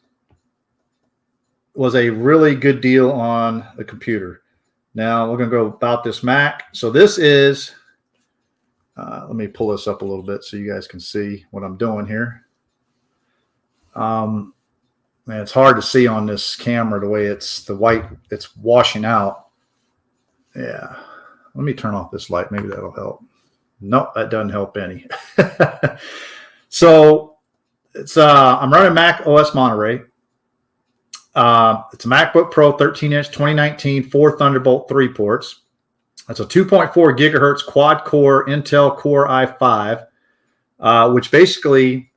was a really good deal on the computer. Now we're going to go about this Mac. So this is, let me pull this up a little bit so you guys can see what I'm doing here. Man, it's hard to see on this camera the way it's washing out. Yeah. Let me turn off this light. Maybe that'll help. Nope, that doesn't help any. So it's I'm running Mac OS Monterey. It's a MacBook Pro 13-inch 2019 4 Thunderbolt 3 ports. It's a 2.4 gigahertz quad-core Intel Core i5, which basically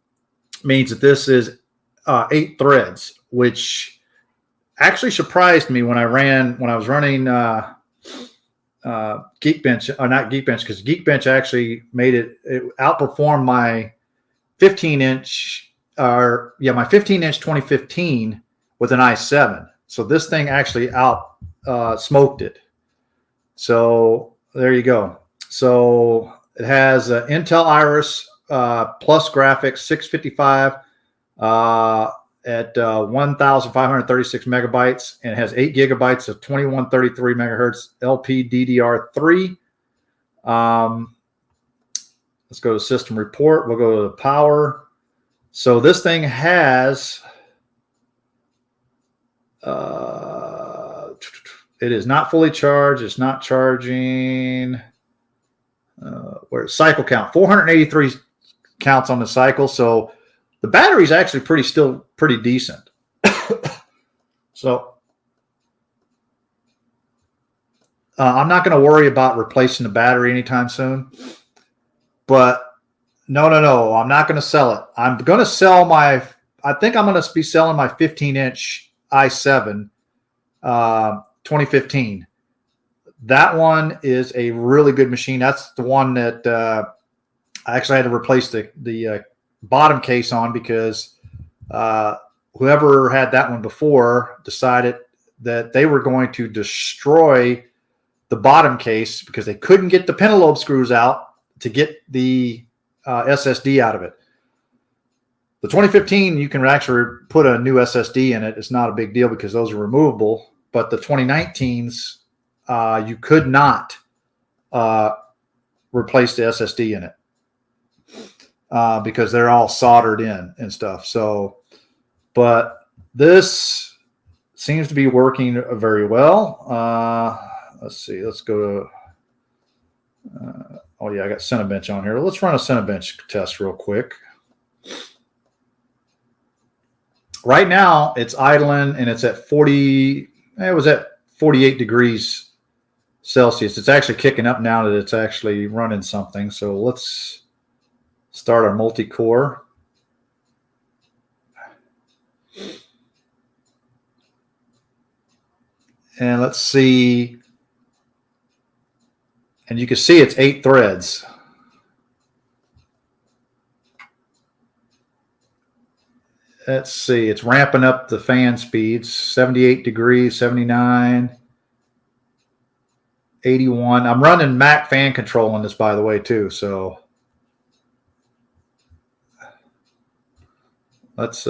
means that this is 8 threads, which actually surprised me when I was running Geekbench, or not Geekbench, because Geekbench actually it outperformed my 15-inch, my 15-inch 2015 with an i7. So this thing actually smoked it. So there you go. So it has Intel Iris plus graphics 655 at 1,536 megabytes, and it has 8 gigabytes of 2133 megahertz LPDDR3. Let's go to system report. We'll go to the power. So this thing has it is not fully charged. It's not charging. Where's cycle count? 483 counts on the cycle. So the battery is actually still pretty decent. So I'm not going to worry about replacing the battery anytime soon. But no, I'm not going to sell it. I'm going to sell I think I'm going to be selling my 15-inch i7 2015. That one is a really good machine. That's the one that I actually had to replace the bottom case on because whoever had that one before decided that they were going to destroy the bottom case because they couldn't get the pentalobe screws out to get the SSD out of it. The 2015, you can actually put a new SSD in it. It's not a big deal because those are removable. But the 2019s, you could not replace the SSD in it because they're all soldered in and stuff. So, but this seems to be working very well. Let's see. Let's go to. Oh yeah, I got Cinebench on here. Let's run a Cinebench test real quick. Right now, it's idling and it's at 40. It was at 48 degrees Celsius. It's actually kicking up now that it's actually running something. So let's start our multi-core. And let's see. And you can see it's 8 threads. Let's see. It's ramping up the fan speeds. 78 degrees, 79, 81. I'm running Mac fan control on this, by the way, too. So let's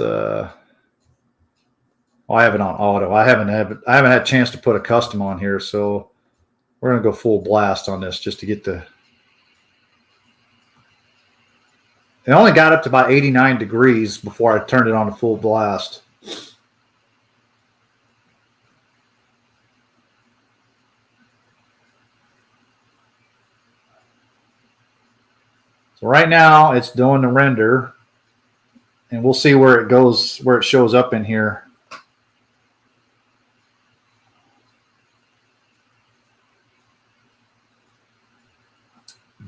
I have it on auto. I haven't had a chance to put a custom on here, so we're gonna go full blast on this just to get the. It only got up to about 89 degrees before I turned it on to full blast. So right now it's doing the render, and we'll see where it goes, where it shows up in here.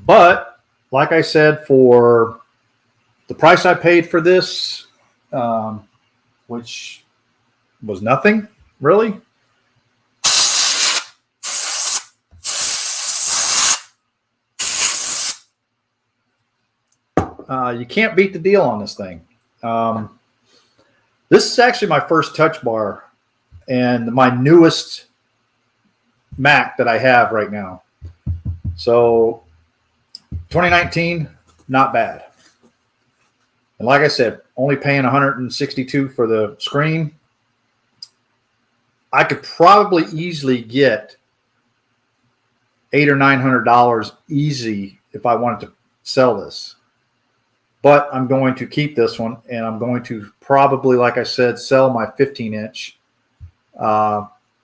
But like I said, for the price I paid for this, which was nothing really. You can't beat the deal on this thing. This is actually my first touch bar and my newest Mac that I have right now. So 2019, not bad. And like I said, only paying $162 for the screen. I could probably easily get $800 or $900 easy if I wanted to sell this. But I'm going to keep this one, and I'm going to probably, like I said, sell my 15-inch.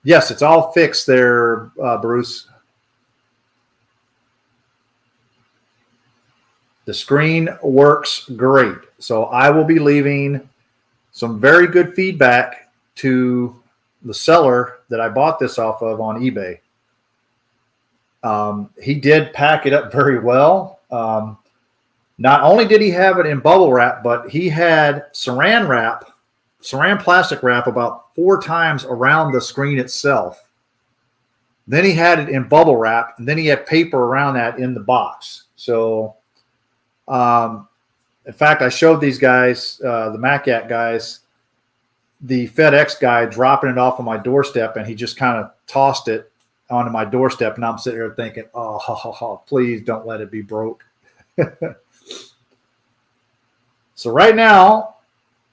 Yes, it's all fixed there, Bruce. The screen works great. So I will be leaving some very good feedback to the seller that I bought this off of on eBay. He did pack it up very well. Not only did he have it in bubble wrap, but he had saran plastic wrap about 4 times around the screen itself. Then he had it in bubble wrap, and then he had paper around that in the box. So, in fact, I showed these guys, the MacYak guys, the FedEx guy dropping it off on my doorstep, and he just kind of tossed it onto my doorstep, and I'm sitting here thinking, oh, please don't let it be broke. So right now,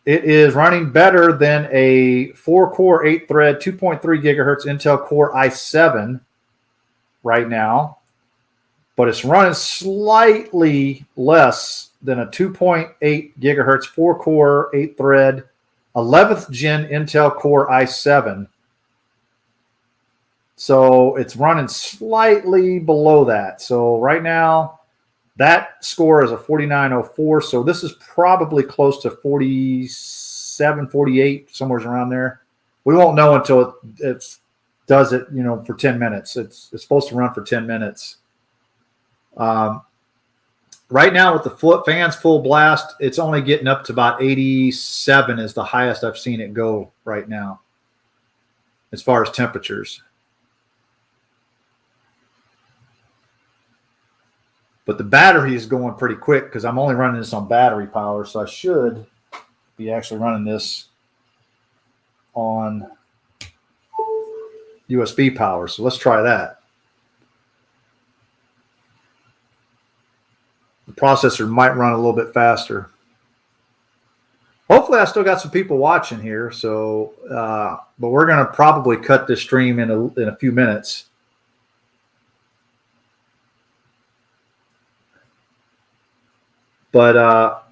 it is running better than a 4-core, 8-thread, 2.3 gigahertz Intel Core i7 right now, but it's running slightly less than a 2.8 gigahertz, 4-core, 8-thread, 11th gen Intel Core i7. So it's running slightly below that. So right now, that score is a 4904. So this is probably close to 47, 48, somewhere around there. We won't know until it does it, for 10 minutes. It's supposed to run for 10 minutes. Right now with the fans full blast, it's only getting up to about 87 is the highest I've seen it go right now as far as temperatures. But the battery is going pretty quick because I'm only running this on battery power, so I should be actually running this on USB power. So let's try that. The processor might run a little bit faster. Hopefully I still got some people watching here. So, but we're going to probably cut this stream in a few minutes. But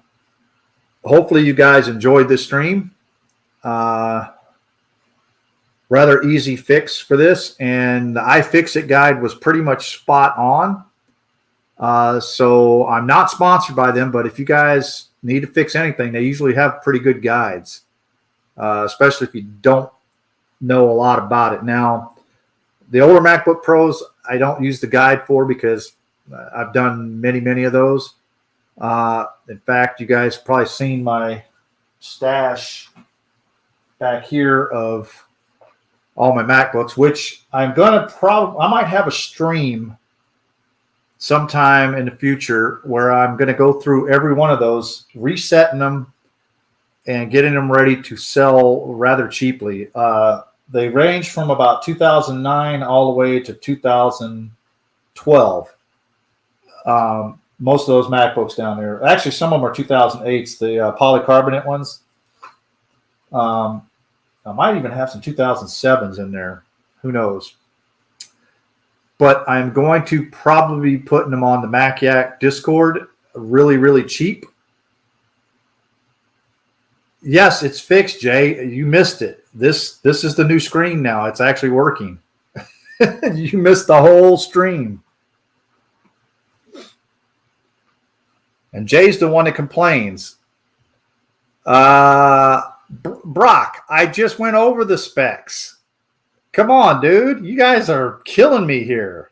hopefully you guys enjoyed this stream. Rather easy fix for this. And the iFixit guide was pretty much spot on. So I'm not sponsored by them, but if you guys need to fix anything, they usually have pretty good guides, especially if you don't know a lot about it. Now, the older MacBook Pros, I don't use the guide for because I've done many of those. In fact, you guys have probably seen my stash back here of all my MacBooks, which I'm going to I might have a stream sometime in the future where I'm going to go through every one of those, resetting them and getting them ready to sell rather cheaply. They range from about 2009 all the way to 2012. Most of those MacBooks down there, actually, some of them are 2008s, the polycarbonate ones. I might even have some 2007s in there. Who knows? But I'm going to probably be putting them on the Mac Yak Discord really, really cheap. Yes, it's fixed, Jay. You missed it. This is the new screen now. It's actually working. You missed the whole stream. And Jay's the one that complains. Brock, I just went over the specs. Come on, dude. You guys are killing me here.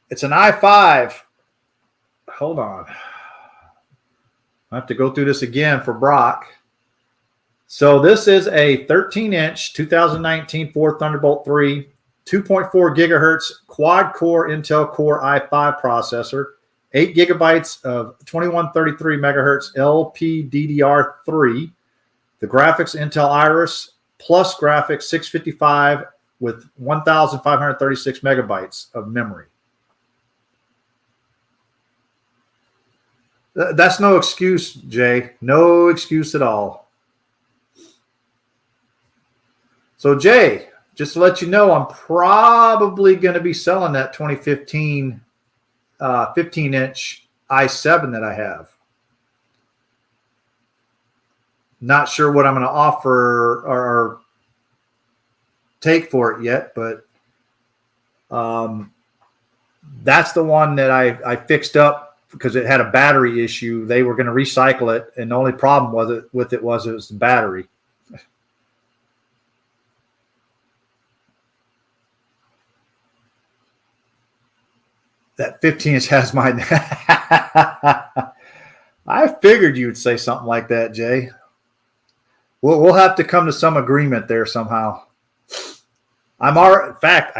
It's an i5. Hold on. I have to go through this again for Brock. So this is a 13-inch 2019 Ford Thunderbolt 3, 2.4 gigahertz quad-core Intel Core i5 processor, 8 gigabytes of 2133 megahertz LPDDR3, the graphics Intel Iris, plus graphics 655 with 1,536 megabytes of memory. That's no excuse, Jay. No excuse at all. So, Jay, just to let you know, I'm probably going to be selling that 2015 15-inch i7 that I have. Not sure what I'm going to offer or take for it yet, but that's the one that I fixed up because it had a battery issue. They were going to recycle it, and the only problem with it was the battery. That 15-inch has my. I figured you'd say something like that, Jay. We'll have to come to some agreement there somehow. In fact,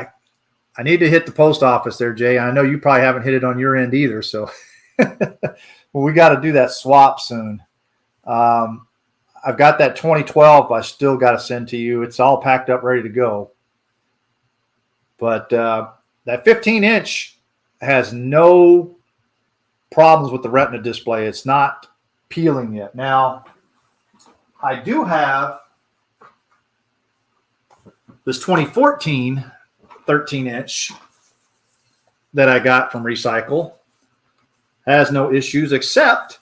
I need to hit the post office there, Jay. I know you probably haven't hit it on your end either, so well, we got to do that swap soon. I've got that 2012 I still got to send to you. It's all packed up, ready to go. But that 15-inch has no problems with the Retina display. It's not peeling yet. Now, I do have this 2014 13-inch that I got from Recycle. Has no issues, except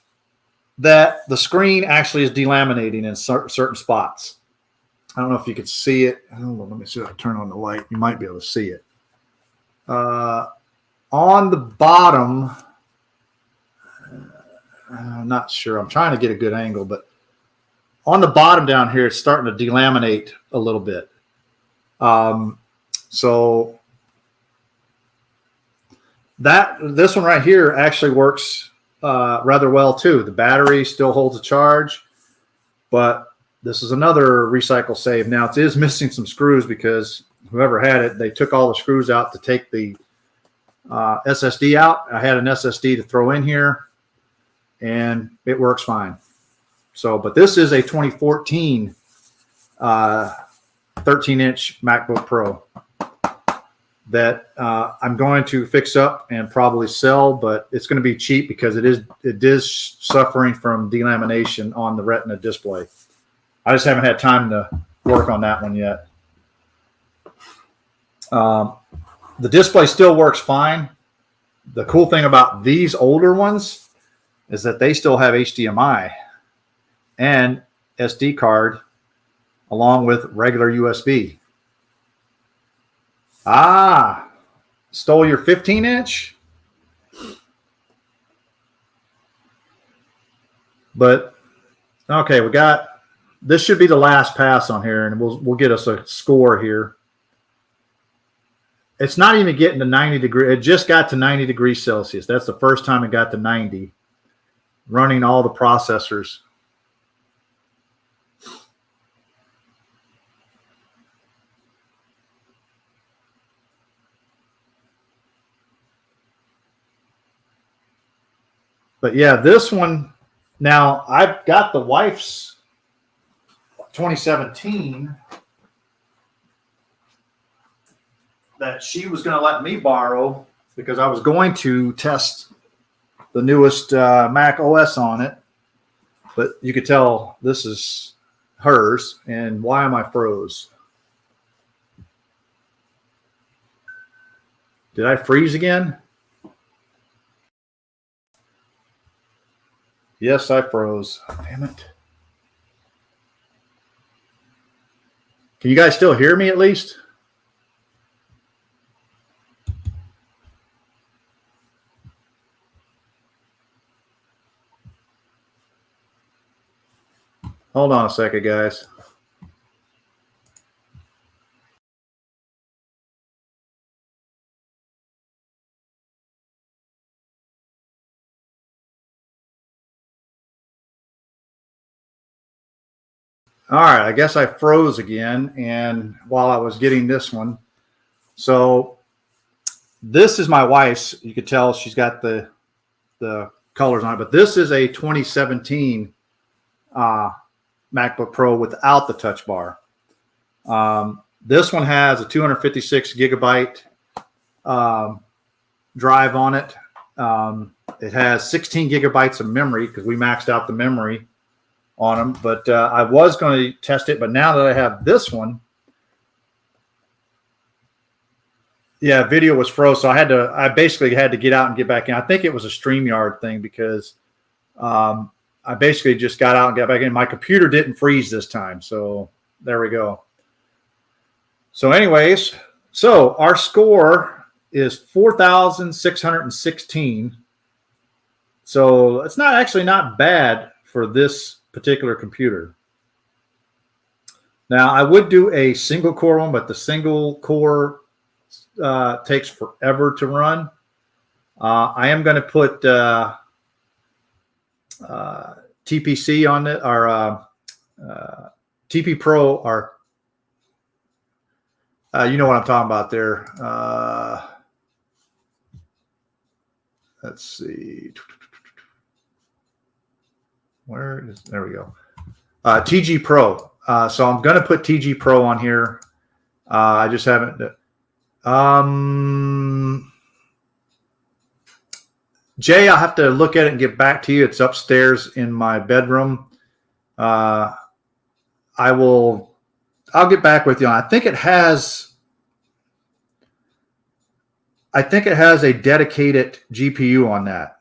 that the screen actually is delaminating in certain spots. I don't know if you could see it. Hold on, let me see if I turn on the light. You might be able to see it. On the bottom, I'm not sure. I'm trying to get a good angle, but on the bottom down here, it's starting to delaminate a little bit. So this one right here actually works rather well too. The battery still holds a charge, but this is another Recycle save. Now it is missing some screws because whoever had it, they took all the screws out to take the SSD out. I had an SSD to throw in here, and it works fine. So, but this is a 2014 13-inch MacBook Pro that I'm going to fix up and probably sell, but it's going to be cheap because it is suffering from delamination on the Retina display. I just haven't had time to work on that one yet. The display still works fine. The cool thing about these older ones is that they still have HDMI and SD card along with regular USB. Stole your 15-inch? But, okay, this should be the last pass on here, and we'll get us a score here. It's not even getting to 90 degrees. It just got to 90 degrees Celsius. That's the first time it got to 90, running all the processors. But yeah, this one, now I've got the wife's 2017 that she was going to let me borrow because I was going to test the newest Mac OS on it. But you could tell this is hers. And why am I froze? Did I freeze again? Yes, I froze. Damn it. Can you guys still hear me at least? Hold on a second, guys. All right, I guess I froze again, and while I was getting this one. So this is my wife's. You could tell she's got the colors on it, but this is a 2017 MacBook Pro without the touch bar. This one has a 256 gigabyte drive on it. It has 16 gigabytes of memory because we maxed out the memory on them. But I was going to test it, but now that I have this one, yeah, video was froze, so I basically had to get out and get back in. I think it was a StreamYard thing because I basically just got out and got back in. My computer didn't freeze this time, so there we go. So anyways, so our score is 4,616. So it's not bad for this particular computer. Now I would do a single core one, but the single core takes forever to run. I am going to put TPC on it, or TP Pro, or you know what I'm talking about there. Let's see. There we go. TG Pro. So I'm going to put TG Pro on here. I just haven't. Jay, I'll have to look at it and get back to you. It's upstairs in my bedroom. I'll get back with you. I think it has a dedicated GPU on that.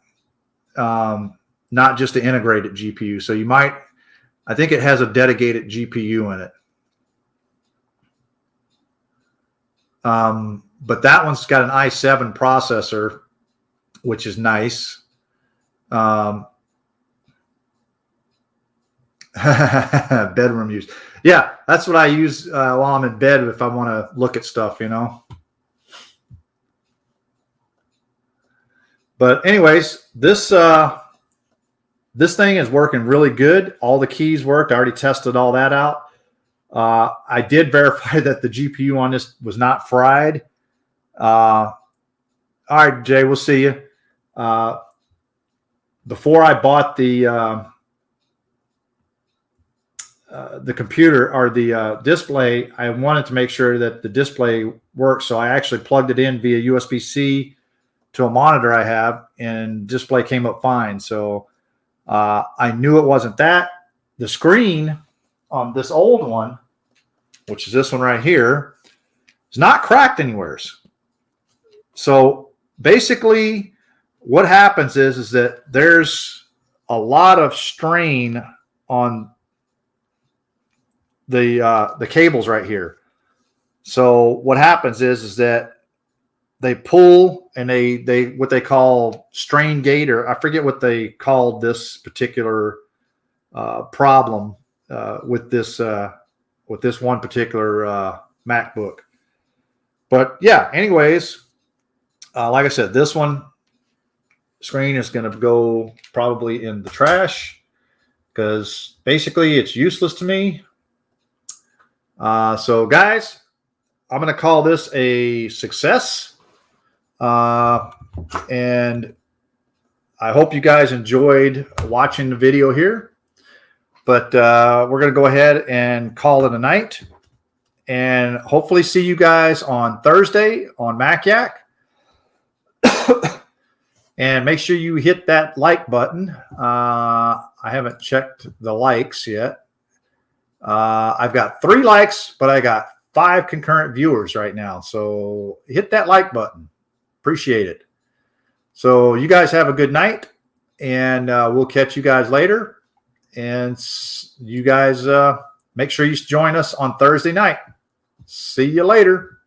Not just an integrated GPU. So I think it has a dedicated GPU in it. But that one's got an i7 processor, which is nice. Bedroom use. Yeah, that's what I use while I'm in bed if I want to look at stuff, you know. But anyways, this thing is working really good. All the keys worked. I already tested all that out. I did verify that the GPU on this was not fried. All right, Jay, we'll see you. Before I bought the computer or the display, I wanted to make sure that the display works. So I actually plugged it in via USB-C to a monitor I have, and display came up fine. So I knew it wasn't that. The screen on this old one, which is this one right here, is not cracked anywhere. So basically what happens is that there's a lot of strain on the cables right here. So what happens is that they pull, and they what they call strain gate, or I forget what they called this particular problem with this one particular MacBook. But yeah, anyways, like I said, this one screen is going to go probably in the trash because basically it's useless to me. So guys, I'm going to call this a success. And I hope you guys enjoyed watching the video here. But we're going to go ahead and call it a night. And hopefully see you guys on Thursday on Mac Yak. And make sure you hit that like button. I haven't checked the likes yet. I've got 3 likes, but I got 5 concurrent viewers right now. So hit that like button. Appreciate it. So you guys have a good night, and we'll catch you guys later. And you guys make sure you join us on Thursday night. See you later.